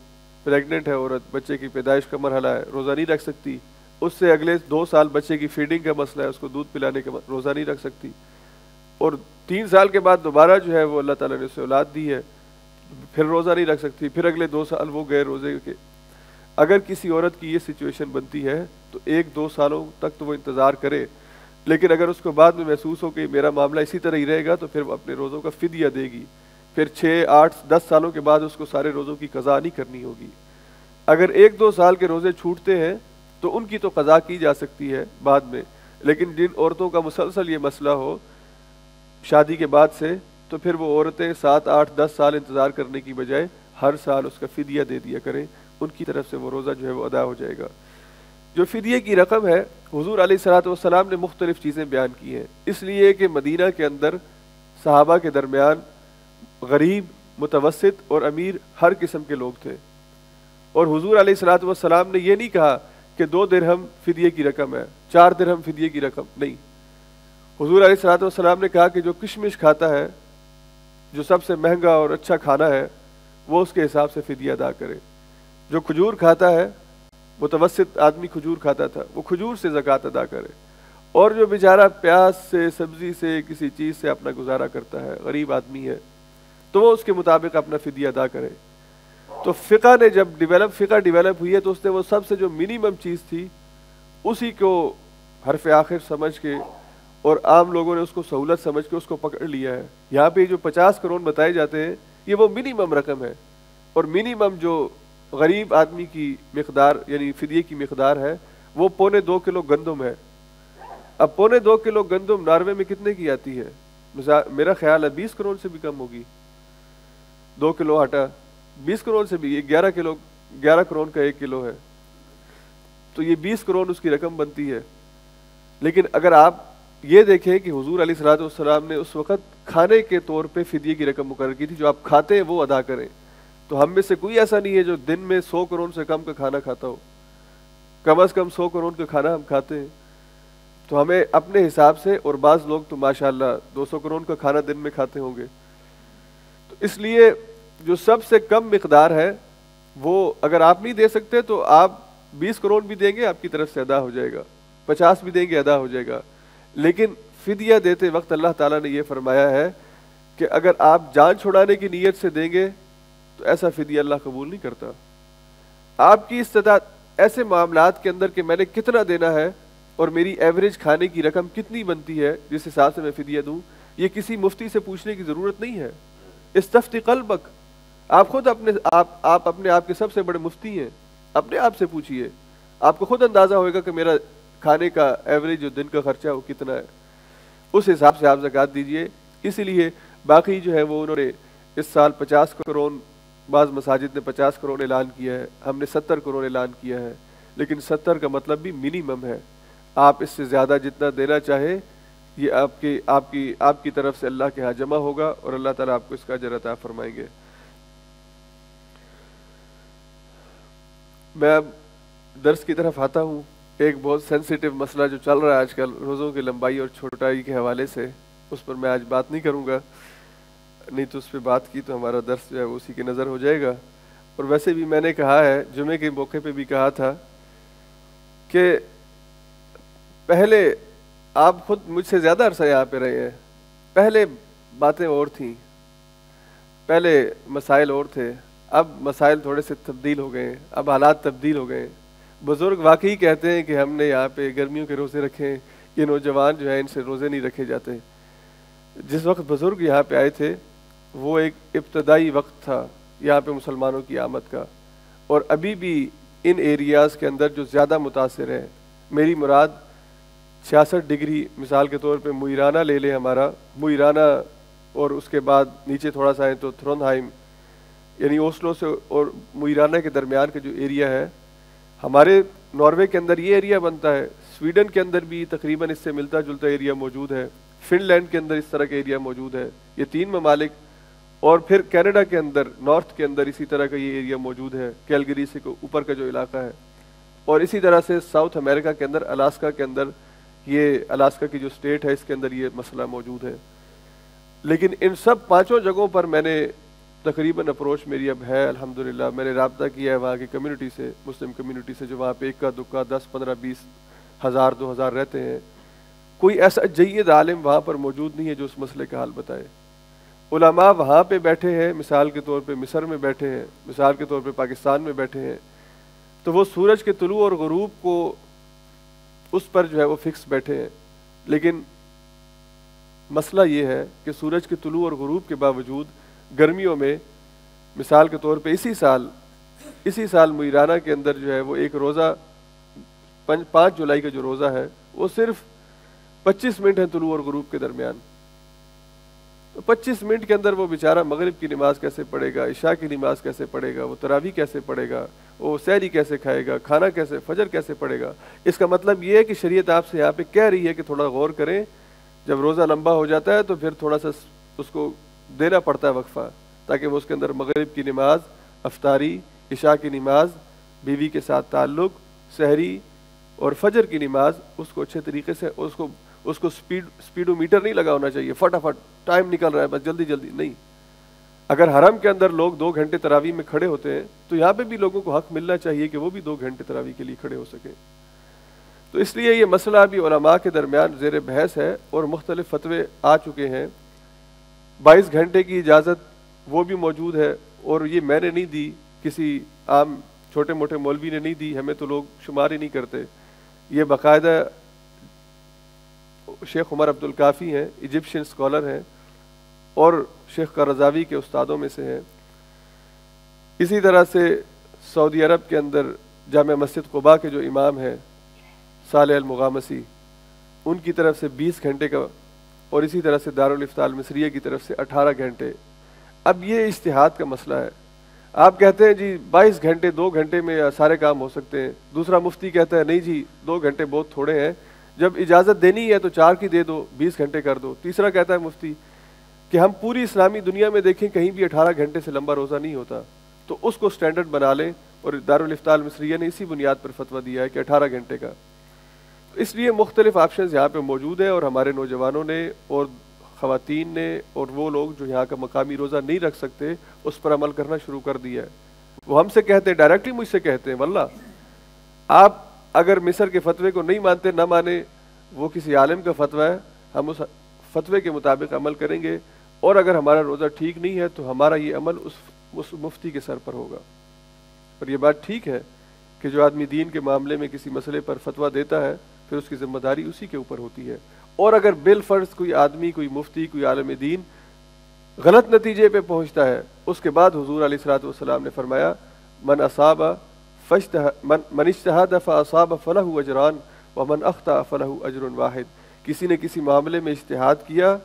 پریگننٹ ہے عورت، بچے کی پیدائش کا مرحلہ ہے، روزہ نہیں رکھ سکتی. اس سے اگلے 2 سال بچے کی فیڈنگ کا مسئلہ ہے، اس کو دودھ پلانے کا روزہ نہیں رکھ سکتی. اور 3 سال کے بعد دوبارہ جو ہے وہ اللہ تعالیٰ نے اسے اولاد دی ہے، پھر روزہ نہیں رکھ سکتی. پھر اگلے 2 سال وہ گئے روزے کے. اگر کسی عورت کی یہ سچویشن بنتی ہے تو 1-2 سالوں تک تو وہ انتظار کرے، لیکن اگر اس کو بعد میں محسوس ہو کہ میرا معاملہ اسی طرح ہی رہے گا تو پھر وہ اپنے روزوں کا فدیہ دے گی. پھر 6, 8, 10 سالوں کے بعد اس کو سارے روزوں کی قضا نہیں کرنی ہوگی. اگر 1-2 سال کے روزے چھوٹتے ہیں تو ان کی تو قضا کی جا سکتی ہے بعد میں، لیکن جن عورتوں کا مسلسل یہ مسئلہ ہو شادی کے بعد سے، تو پھر وہ عورتیں 7, 8, 10 سال انتظار کرنے کی بجائے ہر سال اس کا فدیہ دے دیا کریں. ان کی طرف سے وہ روزہ جو ہے وہ ادا ہو جائے گا. جو فدیے کی رقم ہے، حضور علیہ الصلوۃ والسلام نے مختلف چیزیں بیان کی ہیں، اس لیے کہ مدینہ کے اندر صحابہ کے درمیان غریب، متوسط اور امیر ہر قسم کے لوگ تھے. اور حضور علیہ الصلوۃ والسلام نے یہ نہیں کہا کہ 2 درہم فدیے کی رقم ہے، 4 درہم فدیے کی رقم نہیں. حضور علیہ الصلوۃ والسلام نے کہا کہ جو کشمش کھاتا ہے، جو سب سے مہنگا اور اچھا کھانا ہے، وہ اس کے حساب سے فدیہ ادا کرے. جو کھجور کھاتا ہے، متوسط آدمی کھجور کھاتا تھا، وہ کھجور سے زکوٰۃ ادا کرے. اور جو بیچارہ پیاز سے، سبزی سے، کسی چیز سے اپنا گزارا کرتا ہے، غریب آدمی ہے، تو وہ اس کے مطابق اپنا فدیہ ادا کرے. تو فقہ نے جب ڈیولپ ہوئی ہے تو اس نے وہ سب سے جو منیمم چیز تھی اسی کو حرف آخر سمجھ کے اور عام لوگوں نے اس کو سہولت سمجھ کے اس کو پکڑ لیا ہے. یہاں پہ جو 50 کروڑ بتائے جاتے ہیں یہ وہ منیمم رقم ہے. اور منیمم جو غریب آدمی کی مقدار یعنی فدیے کی مقدار ہے وہ 2.25 کلو گندم ہے. اب 2.25 کلو گندم ناروے میں کتنے کی آتی ہے؟ میرا خیال ہے 20 کروڑ سے بھی کم ہوگی. 2 کلو آٹا 20 کروڑ سے بھی، 11 کروڑ کا 1 کلو ہے، تو یہ 20 کروڑ اس کی رقم بنتی ہے. لیکن اگر آپ یہ دیکھیں کہ حضور علیہ الصلوۃ والسلام نے اس وقت کھانے کے طور پہ فدیے کی رقم مقرر کی تھی، جو آپ کھاتے ہیں وہ ادا کریں. تو ہم میں سے کوئی ایسا نہیں ہے جو دن میں 100 کروڑ سے کم کا کھانا کھاتا ہو. کم از کم 100 کروڑ کا کھانا ہم کھاتے ہیں. تو ہمیں اپنے حساب سے، اور بعض لوگ تو ماشاءاللہ 200 کروڑ کا کھانا دن میں کھاتے ہوں گے. تو اس لیے جو سب سے کم مقدار ہے وہ اگر آپ نہیں دے سکتے تو آپ 20 کروڑ بھی دیں گے، آپ کی طرف سے ادا ہو جائے گا، 50 بھی دیں گے ادا ہو جائے گا. لیکن فدیہ دیتے وقت اللہ تعالیٰ نے یہ فرمایا ہے کہ اگر آپ جان چھڑانے کی نیت سے دیں گے تو ایسا فدیہ اللہ قبول نہیں کرتا. آپ کی استطاعت ایسے معاملات کے اندر کہ میں نے کتنا دینا ہے اور میری ایوریج کھانے کی رقم کتنی بنتی ہے جس حساب سے میں فدیہ دوں، یہ کسی مفتی سے پوچھنے کی ضرورت نہیں ہے. استفتی قلبک، آپ خود اپنے آپ کے سب سے بڑے مفتی ہیں، اپنے آپ سے پوچھئے، آپ کو خود اندازہ ہوئے گا کہ میرا کھانے کا ایوریج جو دن کا خرچہ ہے وہ کتنا ہے. اس حساب سے آپ زکوٰۃ دیجئے. اسی لیے باقی جو ہے وہ انہوں نے اس سال 50 کروڑ بعض مساجد نے 50 کروڑ اعلان کیا ہے، ہم نے 70 کروڑ اعلان کیا ہے، لیکن 70 کا مطلب بھی منیمم ہے. آپ اس سے زیادہ جتنا دینا چاہیں یہ آپ کی طرف سے اللہ کے ہاں جمع ہوگا اور اللہ تعالیٰ آپ کو اس کا اجر عطا فرمائیں گے. میں اب درس کی طرف آتا ہوں. ایک بہت سینسیٹیو مسئلہ جو چل رہا ہے آج کل روزوں کی لمبائی اور چھوٹائی کے حوالے سے، اس پر میں آج بات نہیں کروں گا، نہیں تو اس پہ بات کی تو ہمارا درس جو ہے وہ اسی کی نظر ہو جائے گا. اور ویسے بھی میں نے کہا ہے، جمعے کے موقع پہ بھی کہا تھا کہ پہلے آپ خود مجھ سے زیادہ عرصہ یہاں پہ رہے ہیں، پہلے باتیں اور تھیں، پہلے مسائل اور تھے، اب مسائل تھوڑے سے تبدیل ہو گئے ہیں، اب حالات تبدیل ہو گئے ہیں. بزرگ واقعی کہتے ہیں کہ ہم نے یہاں پہ گرمیوں کے روزے رکھے ہیں، یہ نوجوان جو ہیں ان سے روزے نہیں رکھے جاتے. جس وقت بزرگ یہاں پہ آئے تھے وہ ایک ابتدائی وقت تھا یہاں پہ مسلمانوں کی آمد کا، اور ابھی بھی ان ایریاز کے اندر جو زیادہ متاثر ہیں، میری مراد 66 ڈگری مثال کے طور پہ موئرانہ لے لیں، ہمارا موئرانہ اور اس کے بعد نیچے تھوڑا سا ہے تو تھرونہائم، یعنی اوسلو سے اور موئرانہ کے درمیان کا جو ایریا ہے، ہمارے ناروے کے اندر یہ ایریا بنتا ہے، سویڈن کے اندر بھی تقریباً اس سے ملتا جلتا ایریا موجود ہے، فن لینڈ کے اندر اس طرح کا ایریا موجود ہے. یہ 3 ممالک، اور پھر کینیڈا کے اندر نارتھ کے اندر اسی طرح کا یہ ایریا موجود ہے، کیلگری سے اوپر کا جو علاقہ ہے، اور اسی طرح سے ساؤتھ امریکہ کے اندر الاسکا کے اندر، یہ الاسکا کی جو اسٹیٹ ہے اس کے اندر یہ مسئلہ موجود ہے. لیکن ان سب 5 جگہوں پر میں نے تقریباً اپروچ میری اب ہے الحمدللہ، میں نے رابطہ کیا ہے وہاں کی کمیونٹی سے، مسلم کمیونٹی سے، جو وہاں پہ اکا دکا 10 15 20 ہزار 2000 رہتے ہیں. کوئی ایسا جید عالم وہاں پر موجود نہیں ہے جو اس مسئلے کا حل بتائے. علماء وہاں پہ بیٹھے ہیں، مثال کے طور پہ مصر میں بیٹھے ہیں، مثال کے طور پہ پاکستان میں بیٹھے ہیں، تو وہ سورج کے طلوع اور غروب کو اس پر جو ہے وہ فکس بیٹھے ہیں. لیکن مسئلہ یہ ہے کہ سورج کے طلوع اور غروب کے باوجود گرمیوں میں، مثال کے طور پہ اسی سال موئرانہ کے اندر جو ہے وہ ایک روزہ 5 جولائی کا جو روزہ ہے وہ صرف 25 منٹ ہے طلوع اور غروب کے درمیان. تو 25 منٹ کے اندر وہ بیچارہ مغرب کی نماز کیسے پڑھے گا، عشاء کی نماز کیسے پڑھے گا، وہ تراویح کیسے پڑھے گا، وہ سحری کیسے کھائے گا، کھانا کیسے، فجر کیسے پڑھے گا. اس کا مطلب یہ ہے کہ شریعت آپ سے یہاں پہ کہہ رہی ہے کہ تھوڑا غور کریں، جب روزہ لمبا ہو جاتا ہے تو پھر تھوڑا سا اس کو دینا پڑتا ہے وقفہ، تاکہ وہ اس کے اندر مغرب کی نماز، افطاری، عشاء کی نماز، بیوی کے ساتھ تعلق، سحری اور فجر کی نماز، اس کو اچھے طریقے سے، اس کو سپیڈو میٹر نہیں لگا ہونا چاہیے، فٹافٹ ٹائم نکل رہا ہے بس جلدی جلدی نہیں. اگر حرم کے اندر لوگ 2 گھنٹے تراویح میں کھڑے ہوتے ہیں تو یہاں پہ بھی لوگوں کو حق ملنا چاہیے کہ وہ بھی 2 گھنٹے تراویح کے لیے کھڑے ہو سکیں. تو اس لیے یہ مسئلہ بھی علماء کے درمیان زیر بحث ہے اور مختلف فتوے آ چکے ہیں. 22 گھنٹے کی اجازت وہ بھی موجود ہے، اور یہ میں نے نہیں دی، کسی عام چھوٹے موٹے مولوی نے نہیں دی، ہمیں تو لوگ شمار ہی نہیں کرتے. یہ باقاعدہ شیخ عمر عبدالکافی ہیں، ایجپشین اسکالر ہیں اور شیخ قرضاوی کے استادوں میں سے ہیں. اسی طرح سے سعودی عرب کے اندر جامع مسجد قباء کے جو امام ہیں صالح المغامسی، ان کی طرف سے 20 گھنٹے کا، اور اسی طرح سے دارالافتاء المصریہ کی طرف سے 18 گھنٹے. اب یہ اجتہاد کا مسئلہ ہے. آپ کہتے ہیں جی 22 گھنٹے 2 گھنٹے میں سارے کام ہو سکتے ہیں، دوسرا مفتی کہتا ہے نہیں جی 2 گھنٹے بہت تھوڑے ہیں، جب اجازت دینی ہے تو 4 کی دے دو، 20 گھنٹے کر دو. تیسرا کہتا ہے مفتی کہ ہم پوری اسلامی دنیا میں دیکھیں کہیں بھی 18 گھنٹے سے لمبا روزہ نہیں ہوتا، تو اس کو سٹینڈرڈ بنا لیں، اور دارالافتاء المصریہ نے اسی بنیاد پر فتویٰ دیا ہے کہ 18 گھنٹے کا. اس لیے مختلف آپشنز یہاں پہ موجود ہیں، اور ہمارے نوجوانوں نے اور خواتین نے اور وہ لوگ جو یہاں کا مقامی روزہ نہیں رکھ سکتے اس پر عمل کرنا شروع کر دیا ہے. وہ ہم سے کہتے ہیں، ڈائریکٹلی مجھ سے کہتے ہیں، واللہ آپ اگر مصر کے فتوے کو نہیں مانتے، نہ مانے، وہ کسی عالم کا فتویٰ ہے، ہم اس فتوے کے مطابق عمل کریں گے، اور اگر ہمارا روزہ ٹھیک نہیں ہے تو ہمارا یہ عمل اس مفتی کے سر پر ہوگا. اور یہ بات ٹھیک ہے کہ جو آدمی دین کے معاملے میں کسی مسئلے پر فتویٰ دیتا ہے پھر اس کی ذمہ داری اسی کے اوپر ہوتی ہے. اور اگر بالفرض کوئی آدمی، کوئی مفتی، کوئی عالم دین غلط نتیجے پہ پہنچتا ہے، اس کے بعد حضور علیہ الصلوۃ والسلام نے فرمایا من اجتہد فاصاب فلہ اجران ومن اخطأ فلہ اجر واحد. کسی نے کسی معاملے میں اجتہاد کیا،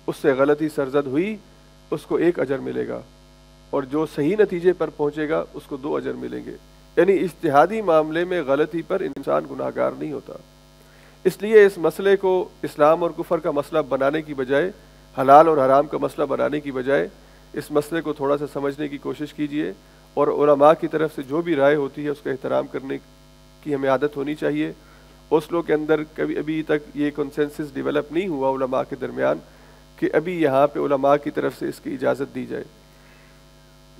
اس سے غلطی سرزد ہوئی، اس کو 1 اجر ملے گا، اور جو صحیح نتیجے پر پہنچے گا اس کو 2 اجر ملیں گے۔ یعنی اجتہادی معاملے میں غلطی پر انسان گناہ گار نہیں ہوتا۔ اس لیے اس مسئلے کو اسلام اور کفر کا مسئلہ بنانے کی بجائے، حلال اور حرام کا مسئلہ بنانے کی بجائے، اس مسئلے کو تھوڑا سا سمجھنے کی کوشش کیجئے، اور علماء کی طرف سے جو بھی رائے ہوتی ہے اس کا احترام کرنے کی ہمیں عادت ہونی چاہیے۔ اوسلو کے اندر کبھی ابھی تک یہ کنسنسس ڈیولپ نہیں ہوا علماء کے درمیان کہ ابھی یہاں پہ علماء کی طرف سے اس کی اجازت دی جائے،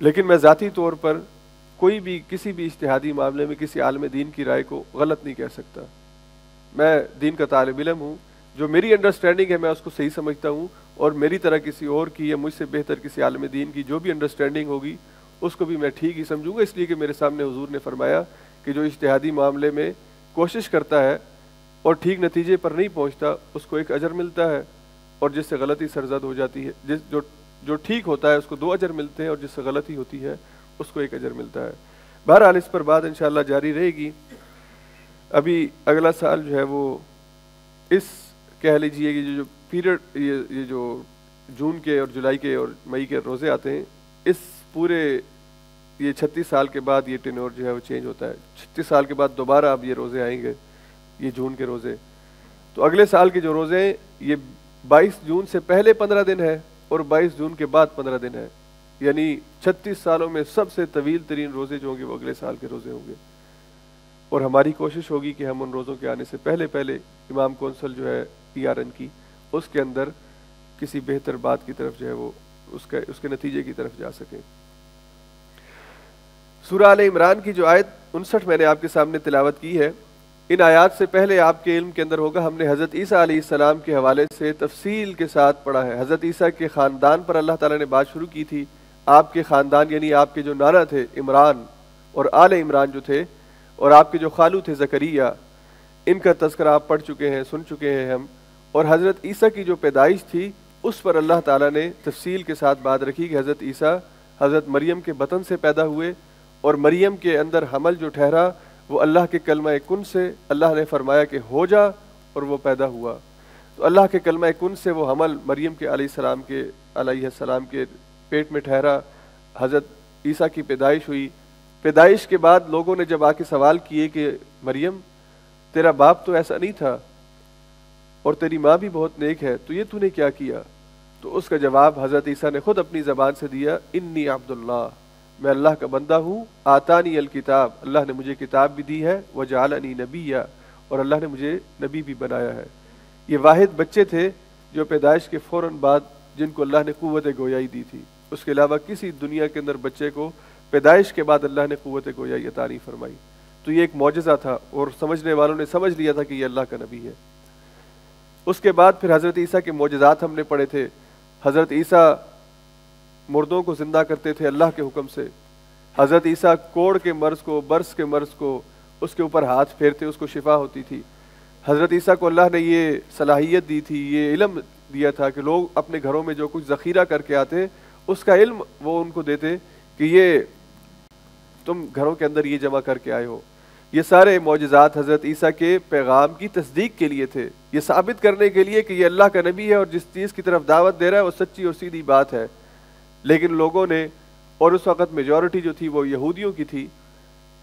لیکن میں ذاتی طور پر کوئی بھی کسی بھی اجتہادی معاملے میں کسی عالم دین کی رائے کو غلط نہیں کہہ سکتا۔ میں دین کا طالب علم ہوں، جو میری انڈرسٹینڈنگ ہے میں اس کو صحیح سمجھتا ہوں، اور میری طرح کسی اور کی یا مجھ سے بہتر کسی عالم دین کی جو بھی انڈرسٹینڈنگ ہوگی اس کو بھی میں ٹھیک ہی سمجھوں گا، اس لیے کہ میرے سامنے حضور نے فرمایا کہ جو اجتہادی معاملے میں کوشش کرتا ہے اور ٹھیک نتیجے پر نہیں پہنچتا اس کو 1 اجر ملتا ہے، اور جس سے غلطی سرزد ہو جاتی ہے، جو ٹھیک ہوتا ہے اس کو 2 اجر ملتے ہیں، اور جس سے غلطی ہوتی ہے اس کو 1 اجر ملتا ہے۔ بہرحال اس پر بات انشاءاللہ جاری رہے گی۔ ابھی اگلا سال جو ہے وہ اس کہہ لیجئے کہ جو پیریڈ یہ جو جون کے اور جولائی کے اور مئی کے روزے آتے ہیں، اس پورے یہ 36 سال کے بعد یہ ٹینور جو ہے وہ چینج ہوتا ہے۔ 36 سال کے بعد دوبارہ اب یہ روزے آئیں گے، یہ جون کے روزے۔ تو اگلے سال کے جو روزے ہیں یہ 22 جون سے پہلے 15 دن ہے اور 22 جون کے بعد 15 دن ہے، یعنی 36 سالوں میں سب سے طویل ترین روزے جو ہوں گے وہ اگلے سال کے روزے ہوں گے، اور ہماری کوشش ہوگی کہ ہم ان روزوں کے آنے سے پہلے امام کونسل جو ہے PRN کی اس کے اندر کسی بہتر بات کی طرف جو ہے وہ اس کے نتیجے کی طرف جا سکیں۔ سورہ آل عمران کی جو آیت 59 میں نے آپ کے سامنے تلاوت کی ہے، ان آیات سے پہلے آپ کے علم کے اندر ہوگا ہم نے حضرت عیسیٰ علیہ السلام کے حوالے سے تفصیل کے ساتھ پڑھا ہے۔ حضرت عیسیٰ کے خاندان پر اللہ تعالیٰ نے بات شروع کی تھی۔ آپ کے خاندان یعنی آپ کے جو نانا تھے عمران اور آل عمران جو تھے، اور آپ کے جو خالو تھے زکریا، ان کا تذکرہ آپ پڑھ چکے ہیں، سن چکے ہیں ہم۔ اور حضرت عیسیٰ کی جو پیدائش تھی اس پر اللہ تعالیٰ نے تفصیل کے ساتھ بات رکھی کہ حضرت عیسیٰ حضرت مریم کے بطن سے پیدا ہوئے، اور مریم کے اندر حمل جو ٹھہرا وہ اللہ کے کلمہ کن سے، اللہ نے فرمایا کہ ہو جا، اور وہ پیدا ہوا۔ تو اللہ کے کلمہ کن سے وہ حمل مریم کے علیہ السلام کے پیٹ میں ٹھہرا، حضرت عیسیٰ کی پیدائش ہوئی۔ پیدائش کے بعد لوگوں نے جب آ کے سوال کیے کہ مریم تیرا باپ تو ایسا نہیں تھا اور تیری ماں بھی بہت نیک ہے، تو یہ تو نے کیا کیا؟ تو اس کا جواب حضرت عیسیٰ نے خود اپنی زبان سے دیا، انی عبداللہ، میں اللہ کا بندہ ہوں، آتانی الکتاب، اللہ نے مجھے کتاب بھی دی ہے، وجعلنی نبیّا، اور اللہ نے مجھے نبی بھی بنایا ہے۔ یہ واحد بچے تھے جو پیدائش کے فوراً بعد جن کو اللہ نے قوت گویائی دی تھی، اس کے علاوہ کسی دنیا کے اندر بچے کو پیدائش کے بعد اللہ نے قوت گویائی عطا نہیں فرمائی۔ تو یہ ایک معجزہ تھا، اور سمجھنے والوں نے سمجھ لیا تھا کہ یہ اللہ کا نبی ہے۔ اس کے بعد پھر حضرت عیسیٰ کے معجزات ہم نے پڑھے تھے۔ حضرت عیسیٰ مردوں کو زندہ کرتے تھے اللہ کے حکم سے۔ حضرت عیسیٰ کوڑ کے مرض کو، برس کے مرض کو، اس کے اوپر ہاتھ پھیرتے اس کو شفا ہوتی تھی۔ حضرت عیسیٰ کو اللہ نے یہ صلاحیت دی تھی، یہ علم دیا تھا کہ لوگ اپنے گھروں میں جو کچھ ذخیرہ کر کے آتے اس کا علم وہ ان کو دیتے کہ یہ تم گھروں کے اندر یہ جمع کر کے آئے ہو۔ یہ سارے معجزات حضرت عیسیٰ کے پیغام کی تصدیق کے لیے تھے، یہ ثابت کرنے کے لیے کہ یہ اللہ کا نبی ہے اور جس چیز کی طرف دعوت دے رہا ہے وہ سچی اور سیدھی بات ہے۔ لیکن لوگوں نے، اور اس وقت میجورٹی جو تھی وہ یہودیوں کی تھی،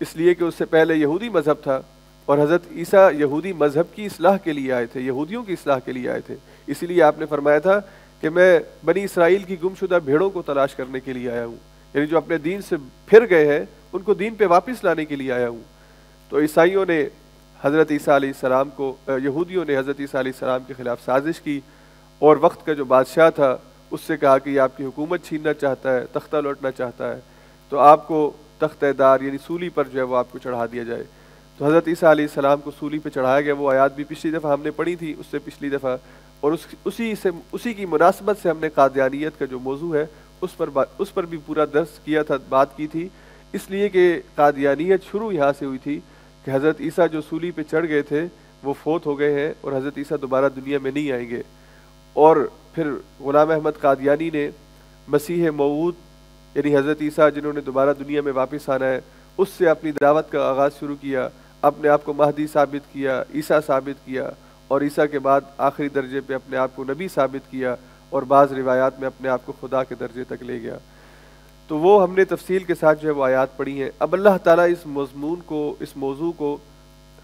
اس لیے کہ اس سے پہلے یہودی مذہب تھا، اور حضرت عیسیٰ یہودی مذہب کی اصلاح کے لیے آئے تھے، یہودیوں کی اصلاح کے لیے آئے تھے۔ اسی لیے آپ نے فرمایا تھا کہ میں بنی اسرائیل کی گمشدہ بھیڑوں کو تلاش کرنے کے لیے آیا ہوں، یعنی جو اپنے دین سے پھر گئے ہیں ان کو دین پہ واپس لانے کے لیے آیا ہوں۔ تو عیسائیوں نے حضرت عیسیٰ علیہ السلام کو، یہودیوں نے حضرت عیسیٰ علیہ السلام کے خلاف سازش کی، اور وقت کا جو بادشاہ تھا اس سے کہا کہ یہ آپ کی حکومت چھیننا چاہتا ہے، تختہ لوٹنا چاہتا ہے، تو آپ کو تختہ دار یعنی سولی پر جو ہے وہ آپ کو چڑھا دیا جائے۔ تو حضرت عیسیٰ علیہ السلام کو سولی پہ چڑھایا گیا۔ وہ آیات بھی پچھلی دفعہ ہم نے پڑھی تھی، اس سے پچھلی دفعہ، اور اسی کی مناسبت سے ہم نے قادیانیت کا جو موضوع ہے اس پر بھی پورا درس کیا تھا، بات کی تھی، اس لیے کہ قادیانیت شروع یہاں سے ہوئی تھی کہ حضرت عیسیٰ جو سولی پہ چڑھ گئے تھے وہ فوت ہو گئے ہیں اور حضرت عیسیٰ دوبارہ دنیا میں نہیں آئیں گے۔ اور پھر غلام احمد قادیانی نے مسیح موعود یعنی حضرت عیسیٰ جنہوں نے دوبارہ دنیا میں واپس آنا ہے اس سے اپنی دعوت کا آغاز شروع کیا، اپنے آپ کو مہدی ثابت کیا، عیسیٰ ثابت کیا، اور عیسیٰ کے بعد آخری درجے پہ اپنے آپ کو نبی ثابت کیا، اور بعض روایات میں اپنے آپ کو خدا کے درجے تک لے گیا۔ تو تو وہ ہم نے تفصیل کے ساتھ جو ہے وہ آیات پڑھی ہیں۔ اب اللہ تعالیٰ اس مضمون کو، اس موضوع کو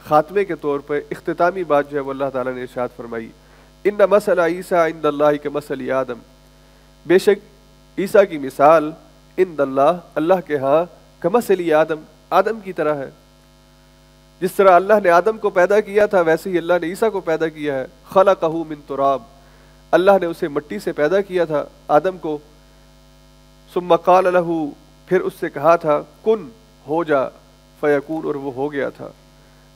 خاتمے کے طور پر اختتامی بات جو ہے وہ اللہ تعالیٰ نے ارشاد فرمائی، ان مثل عیسیٰ عند اللہ کمثل آدم، بے شک عیسیٰ کی مثال عند اللہ، اللہ کے ہاں، کمثل آدم، آدم کی طرح ہے۔ جس طرح اللہ نے آدم کو پیدا کیا تھا ویسے ہی اللہ نے عیسیٰ کو پیدا کیا ہے۔ خلقہ من تراب، اللہ نے اسے مٹی سے پیدا کیا تھا آدم کو۔ ثم قال له، پھر اس سے کہا تھا کن، ہو جا، فیکون، اور وہ ہو گیا تھا۔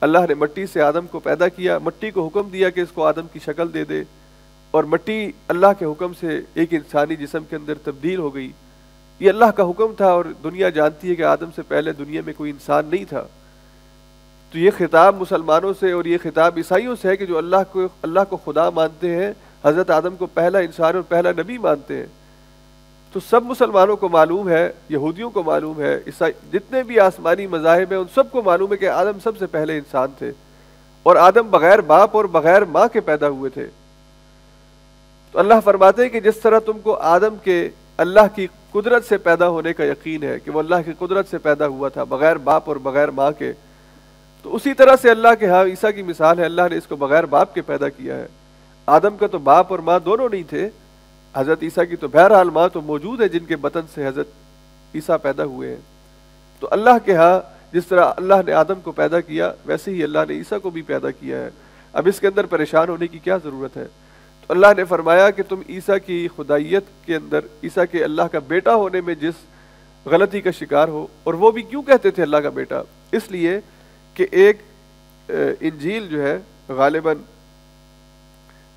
اللہ نے مٹی سے آدم کو پیدا کیا، مٹی کو حکم دیا کہ اس کو آدم کی شکل دے دے، اور مٹی اللہ کے حکم سے ایک انسانی جسم کے اندر تبدیل ہو گئی۔ یہ اللہ کا حکم تھا، اور دنیا جانتی ہے کہ آدم سے پہلے دنیا میں کوئی انسان نہیں تھا۔ تو یہ خطاب مسلمانوں سے اور یہ خطاب عیسائیوں سے ہے کہ جو اللہ کو خدا مانتے ہیں، حضرت آدم کو پہلا انسان اور پہلا نبی مانتے ہیں۔ تو سب مسلمانوں کو معلوم ہے، یہودیوں کو معلوم ہے، جتنے بھی آسمانی مذاہب ہیں ان سب کو معلوم ہے کہ آدم سب سے پہلے انسان تھے، اور آدم بغیر باپ اور بغیر ماں کے پیدا ہوئے تھے۔ تو اللہ فرماتے ہیں کہ جس طرح تم کو آدم کے اللہ کی قدرت سے پیدا ہونے کا یقین ہے کہ وہ اللہ کی قدرت سے پیدا ہوا تھا بغیر باپ اور بغیر ماں کے، تو اسی طرح سے اللہ کے ہاں عیسیٰ کی مثال ہے، اللہ نے اس کو بغیر باپ کے پیدا کیا ہے۔ آدم کا تو باپ اور ماں دونوں نہیں تھے، حضرت عیسیٰ کی تو بہرحال ماں تو موجود ہے جن کے بطن سے حضرت عیسیٰ پیدا ہوئے ہیں۔ تو اللہ کے ہاں جس طرح اللہ نے آدم کو پیدا کیا ویسے ہی اللہ نے عیسیٰ کو بھی پیدا کیا ہے۔ اب اس کے اندر پریشان ہونے کی کیا ضرورت ہے؟ تو اللہ نے فرمایا کہ تم عیسیٰ کی خدائیت کے اندر، عیسیٰ کے اللہ کا بیٹا ہونے میں جس غلطی کا شکار ہو، اور وہ بھی کیوں کہتے تھے اللہ کا بیٹا؟ اس لیے کہ ایک انجیل جو ہے غالباً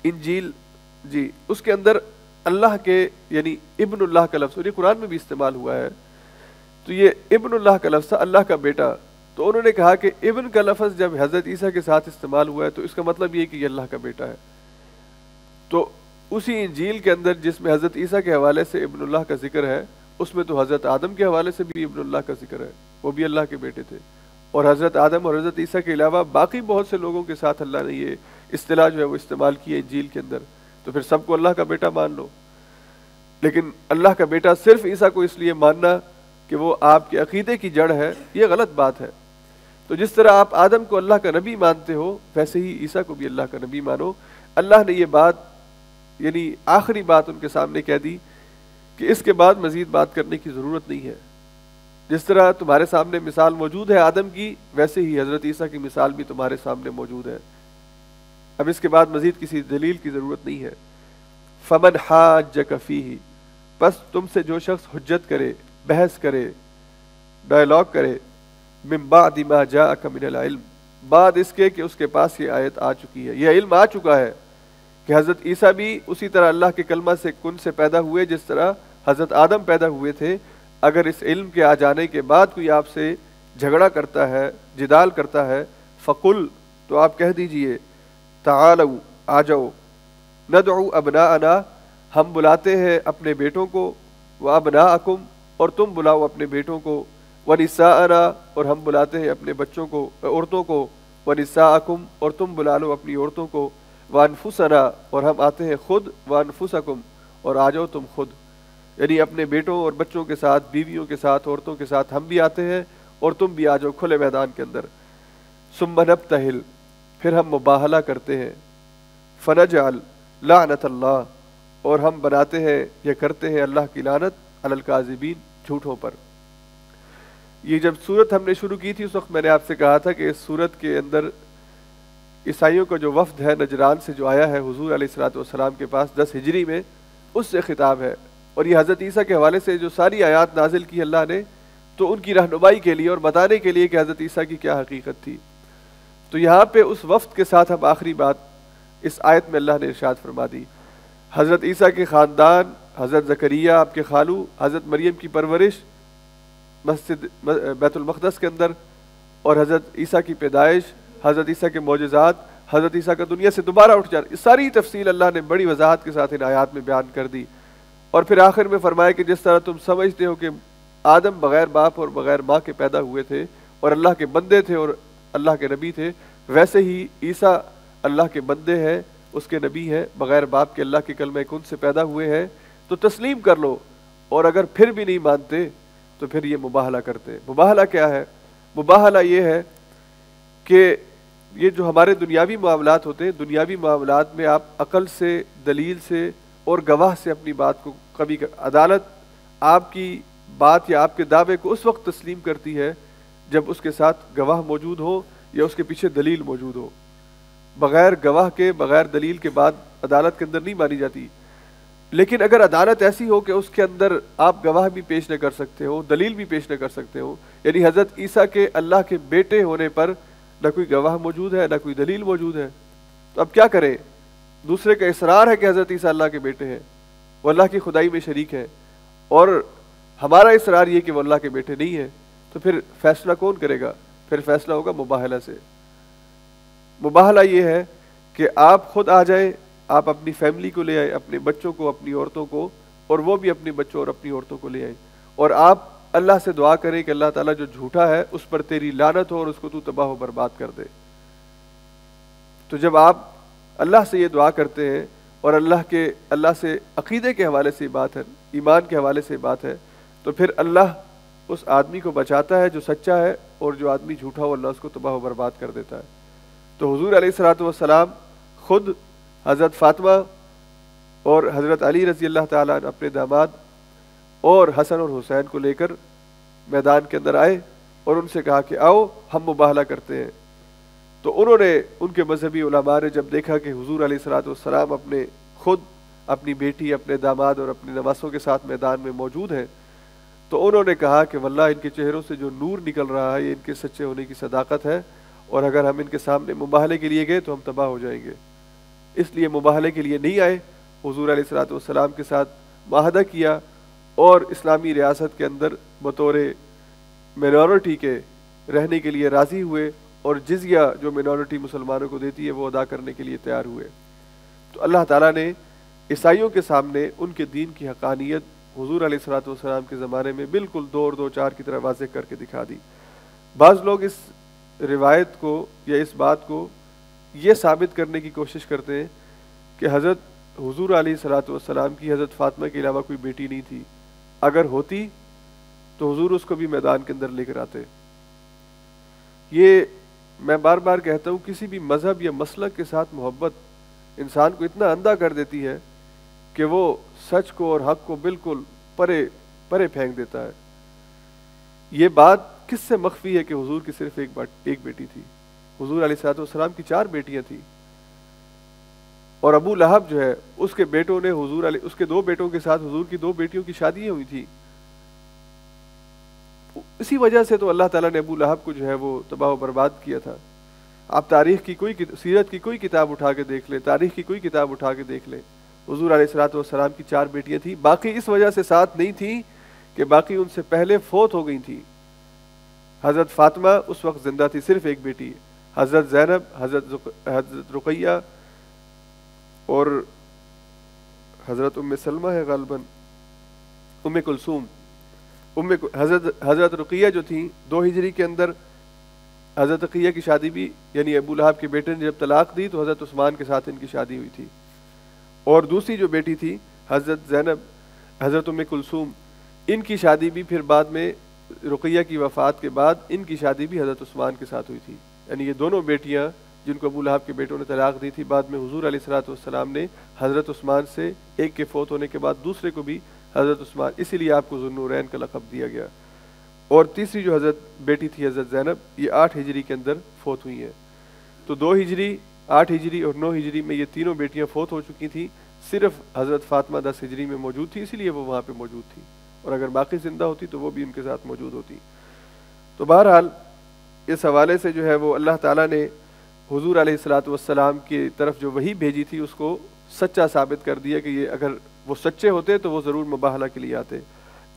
انجیل جی اس کے اندر اللہ کے یعنی ابن اللہ کا لفظ، اور یہ قرآن میں بھی استعمال ہوا ہے، تو یہ ابن اللہ کا لفظ تھا، اللہ کا بیٹا۔ تو انہوں نے کہا کہ ابن کا لفظ جب حضرت عیسیٰ کے ساتھ استعمال ہوا ہے تو اس کا مطلب یہ کہ یہ اللہ کا بیٹا ہے۔ تو اسی انجیل کے اندر جس میں حضرت عیسیٰ کے حوالے سے ابن اللہ کا ذکر ہے، اس میں تو حضرت آدم کے حوالے سے بھی ابن اللہ کا ذکر ہے، وہ بھی اللہ کے بیٹے تھے۔ اور حضرت آدم اور حضرت عیسیٰ کے علاوہ باقی بہت سے لوگوں کے ساتھ اللہ نے یہ اصطلاح جو ہے وہ استعمال کی ہے انجیل کے اندر، تو پھر سب کو اللہ کا بیٹا مان لو۔ لیکن اللہ کا بیٹا صرف عیسیٰ کو اس لیے ماننا کہ وہ آپ کے عقیدے کی جڑ ہے، یہ غلط بات ہے۔ تو جس طرح آپ آدم کو اللہ کا نبی مانتے ہو ویسے ہی عیسیٰ کو بھی اللہ کا نبی مانو۔ اللہ نے یہ بات یعنی آخری بات ان کے سامنے کہہ دی کہ اس کے بعد مزید بات کرنے کی ضرورت نہیں ہے۔ جس طرح تمہارے سامنے مثال موجود ہے آدم کی، ویسے ہی حضرت عیسیٰ کی مثال بھی تمہارے سامنے موجود ہے۔ اب اس کے بعد مزید کسی دلیل کی ضرورت نہیں ہے۔ فمن حاجک فیہ، بس تم سے جو شخص حجت کرے، بحث کرے، ڈائلاگ کرے، من بعد ما جاءک من العلم، بعد اس کے کہ اس کے پاس یہ آیت آ چکی ہے، یہ علم آ چکا ہے کہ حضرت عیسیٰ بھی اسی طرح اللہ کے کلمہ سے کن سے پیدا ہوئے جس طرح حضرت آدم پیدا ہوئے تھے۔ اگر اس علم کے آ جانے کے بعد کوئی آپ سے جھگڑا کرتا ہے، جدال کرتا ہے، فقل، تو آپ کہہ دیجئے، تعالوا، آ جاؤ، ندعو ابناءنا، ہم بلاتے ہیں اپنے بیٹوں کو، وابناءکم، اور تم بلاؤ اپنے بیٹوں کو، ونساءنا، اور ہم بلاتے ہیں اپنے بچوں کو، عورتوں کو، ونساءکم، اور تم بلا لو اپنی عورتوں کو، وانفسنا، اور ہم آتے ہیں خود، وانفسکم، اور آ جاؤ تم خود، یعنی اپنے بیٹوں اور بچوں کے ساتھ، بیویوں کے ساتھ، عورتوں کے ساتھ ہم بھی آتے ہیں اور تم بھی آ جاؤ کھلے میدان کے اندر۔ ثم نبتہل، پھر ہم مباہلہ کرتے ہیں، فنجعل لعنت اللہ، اور ہم بناتے ہیں یا کرتے ہیں اللہ کی لعنت علی الکاذبین، جھوٹوں پر۔ یہ جب سورت ہم نے شروع کی تھی اس وقت میں نے آپ سے کہا تھا کہ اس سورت کے اندر عیسائیوں کا جو وفد ہے نجران سے جو آیا ہے حضور علیہ الصلوۃ والسلام کے پاس 10 ہجری میں، اس سے خطاب ہے، اور یہ حضرت عیسیٰ کے حوالے سے جو ساری آیات نازل کی اللہ نے تو ان کی رہنمائی کے لیے اور بتانے کے لیے کہ حضرت عیسیٰ کی کیا حقیقت تھی۔ تو یہاں پہ اس وفد کے ساتھ اب آخری بات اس آیت میں اللہ نے ارشاد فرما دی، حضرت عیسیٰ کے خاندان، حضرت زکریا آپ کے خالو، حضرت مریم کی پرورش مسجد بیت المقدس کے اندر، اور حضرت عیسیٰ کی پیدائش، حضرت عیسیٰ کے معجزات، حضرت عیسیٰ کا دنیا سے دوبارہ اٹھ جانا، اس ساری تفصیل اللہ نے بڑی وضاحت کے ساتھ ان آیات میں بیان کر دی۔ اور پھر آخر میں فرمایا کہ جس طرح تم سمجھتے ہو کہ آدم بغیر باپ اور بغیر ماں کے پیدا ہوئے تھے اور اللہ کے بندے تھے اور اللہ کے نبی تھے، ویسے ہی عیسیٰ اللہ کے بندے ہیں، اس کے نبی ہیں، بغیر باپ کے اللہ کے کلمہ کن سے پیدا ہوئے ہیں، تو تسلیم کر لو۔ اور اگر پھر بھی نہیں مانتے تو پھر یہ مباہلہ کرتے ہیں۔ مباہلہ کیا ہے؟ مباہلہ یہ ہے کہ یہ جو ہمارے دنیاوی معاملات ہوتے ہیں، دنیاوی معاملات میں آپ عقل سے، دلیل سے اور گواہ سے اپنی بات کو عدالت آپ کی بات یا آپ کے دعوے کو اس وقت تسلیم کرتی ہے جب اس کے ساتھ گواہ موجود ہو یا اس کے پیچھے دلیل موجود ہو۔ بغیر گواہ کے، بغیر دلیل کے بعد عدالت کے اندر نہیں مانی جاتی۔ لیکن اگر عدالت ایسی ہو کہ اس کے اندر آپ گواہ بھی پیش نہ کر سکتے ہو، دلیل بھی پیش نہ کر سکتے ہو، یعنی حضرت عیسیٰ کے اللہ کے بیٹے ہونے پر نہ کوئی گواہ موجود ہے، نہ کوئی دلیل موجود ہے، تو اب کیا کریں؟ دوسرے کا اصرار ہے کہ حضرت عیسیٰ اللہ کے بیٹے ہیں، وہ اللہ کی خدائی میں شریک ہیں، اور ہمارا اصرار یہ کہ وہ اللہ کے بیٹے نہیں ہیں، تو پھر فیصلہ کون کرے گا؟ پھر فیصلہ ہوگا مباہلہ سے۔ مباہلہ یہ ہے کہ آپ خود آ جائیں، آپ اپنی فیملی کو لے آئیں، اپنے بچوں کو، اپنی عورتوں کو، اور وہ بھی اپنے بچوں اور اپنی عورتوں کو لے آئیں، اور آپ اللہ سے دعا کریں کہ اللہ تعالیٰ جو جھوٹا ہے اس پر تیری لعنت ہو اور اس کو تو تباہ و برباد کر دے۔ تو جب آپ اللہ سے یہ دعا کرتے ہیں اور اللہ سے عقیدے کے حوالے سے بات ہے، ایمان کے حوالے سے بات ہے، تو پھر اللہ اس آدمی کو بچاتا ہے جو سچا ہے، اور جو آدمی جھوٹا ہو اللہ اس کو تباہ و برباد کر دیتا ہے۔ تو حضور علیہ الصلوۃ والسلام خود حضرت فاطمہ اور حضرت علی رضی اللہ تعالیٰ عنہ اپنے داماد اور حسن اور حسین کو لے کر میدان کے اندر آئے اور ان سے کہا کہ آؤ ہم مباہلہ کرتے ہیں۔ تو انہوں نے، ان کے مذہبی علماء نے جب دیکھا کہ حضور علیہ الصلوۃ والسلام خود اپنی بیٹی، اپنے داماد اور اپنے نواسوں کے ساتھ میدان میں موجود ہیں، تو انہوں نے کہا کہ واللہ ان کے چہروں سے جو نور نکل رہا ہے یہ ان کے سچے ہونے کی صداقت ہے، اور اگر ہم ان کے سامنے مباہلے کے لیے گئے تو ہم تباہ ہو جائیں گے، اس لیے مباہلے کے لیے نہیں آئے۔ حضور علیہ الصلوۃ والسلام کے ساتھ معاہدہ کیا اور اسلامی ریاست کے اندر بطور مینورٹی کے رہنے کے لیے راضی ہوئے، اور جزیہ جو مینورٹی مسلمانوں کو دیتی ہے وہ ادا کرنے کے لیے تیار ہوئے۔ تو اللہ تعالیٰ نے عیسائیوں کے سامنے ان کے دین کی حقانیت حضور علیہ الصلوۃ والسلام کے زمانے میں بالکل 2 اور 2 4 کی طرح واضح کر کے دکھا دی۔ بعض لوگ اس روایت کو یا اس بات کو یہ ثابت کرنے کی کوشش کرتے ہیں کہ حضرت حضور علیہ الصلوۃ والسلام کی حضرت فاطمہ کے علاوہ کوئی بیٹی نہیں تھی، اگر ہوتی تو حضور اس کو بھی میدان کے اندر لے کر آتے۔ یہ میں بار بار کہتا ہوں، کسی بھی مذہب یا مسلک کے ساتھ محبت انسان کو اتنا اندھا کر دیتی ہے کہ وہ سچ کو اور حق کو بالکل پرے پھینک دیتا ہے۔ یہ بات کس سے مخفی ہے کہ حضور کی صرف ایک بیٹی تھی؟ حضور علیہ الصلوۃ والسلام کی 4 بیٹیاں تھیں، اور ابو لہب جو ہے اس کے بیٹوں نے اس کے 2 بیٹوں کے ساتھ حضور کی 2 بیٹیوں کی شادیاں ہوئی تھی۔ اسی وجہ سے تو اللہ تعالیٰ نے ابو لہب کو جو ہے وہ تباہ و برباد کیا تھا۔ آپ تاریخ کی سیرت کی کوئی کتاب اٹھا کے دیکھ لیں، تاریخ کی کوئی کتاب اٹھا کے دیکھ لیں، حضور علیہ الصلوۃ والسلام کی 4 بیٹیاں تھیں، باقی اس وجہ سے ساتھ نہیں تھیں کہ باقی ان سے پہلے فوت ہو گئی تھیں۔ حضرت فاطمہ اس وقت زندہ تھی، صرف ایک بیٹی، حضرت زینب، حضرت رقیہ اور حضرت ام سلمہ ہے غالباً، ام کلثوم، حضرت رقیہ جو تھیں 2 ہجری کے اندر حضرت رقیہ کی شادی بھی، یعنی ابو لہب کے بیٹے نے جب طلاق دی تو حضرت عثمان کے ساتھ ان کی شادی ہوئی تھی، اور دوسری جو بیٹی تھی حضرت زینب، حضرت ام کلثوم، ان کی شادی بھی پھر بعد میں رقیہ کی وفات کے بعد ان کی شادی بھی حضرت عثمان کے ساتھ ہوئی تھی۔ یعنی یہ دونوں بیٹیاں جن کو ابو لہب کے بیٹوں نے طلاق دی تھی، بعد میں حضور علیہ الصلوۃ والسلام نے حضرت عثمان سے، ایک کے فوت ہونے کے بعد دوسرے کو بھی حضرت عثمان، اسی لیے آپ کو ذو النورین کا لقب دیا گیا۔ اور تیسری جو حضرت بیٹی تھی حضرت زینب، یہ 8 ہجری کے اندر فوت ہوئی ہیں۔ تو 2 ہجری، 8 ہجری اور 9 ہجری میں یہ تینوں بیٹیاں فوت ہو چکی تھیں، صرف حضرت فاطمہ 10 ہجری میں موجود تھی، اسی لیے وہ وہاں پہ موجود تھی، اور اگر باقی زندہ ہوتی تو وہ بھی ان کے ساتھ موجود ہوتی۔ تو بہرحال اس حوالے سے جو ہے وہ اللہ تعالیٰ نے حضور علیہ الصلوۃ والسلام کی طرف جو وحی بھیجی تھی اس کو سچا ثابت کر دیا کہ یہ اگر وہ سچے ہوتے تو وہ ضرور مباہلہ کے لیے آتے۔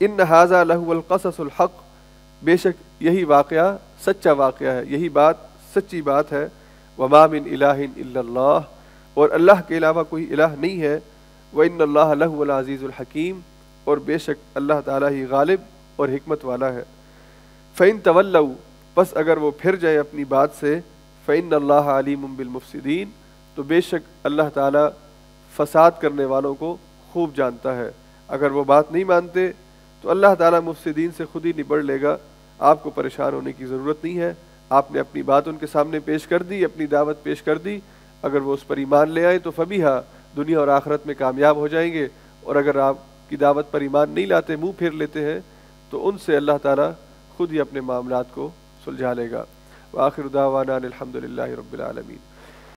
ان ھذا لہو القصص الحق، بے شک یہی واقعہ سچا واقعہ ہے، یہی بات سچی بات ہے۔ وما من الہ الا اللہ، اور اللہ کے علاوہ کوئی الہ نہیں ہے۔ وان اللہ لہو العزیز الحکیم، اور بے شک اللہ تعالیٰ ہی غالب اور حکمت والا ہے۔ فإن تولوا، پس اگر وہ پھر جائے اپنی بات سے، فإن اللہ علیم بالمفسدین، تو بے شک اللہ تعالیٰ فساد کرنے والوں کو خوب جانتا ہے۔ اگر وہ بات نہیں مانتے تو اللہ تعالیٰ مفسدین سے خود ہی نبڑ لے گا، آپ کو پریشان ہونے کی ضرورت نہیں ہے۔ آپ نے اپنی بات ان کے سامنے پیش کر دی، اپنی دعوت پیش کر دی، اگر وہ اس پر ایمان لے آئے تو فبیہا، دنیا اور آخرت میں کامیاب ہو جائیں گے، اور اگر آپ کی دعوت پر ایمان نہیں لاتے، منہ پھیر لیتے ہیں، تو ان سے اللہ تعالیٰ خود ہی اپنے معاملات کو سلجھا لے گا۔ وآخر دعوانا الحمد للہ رب العالمین۔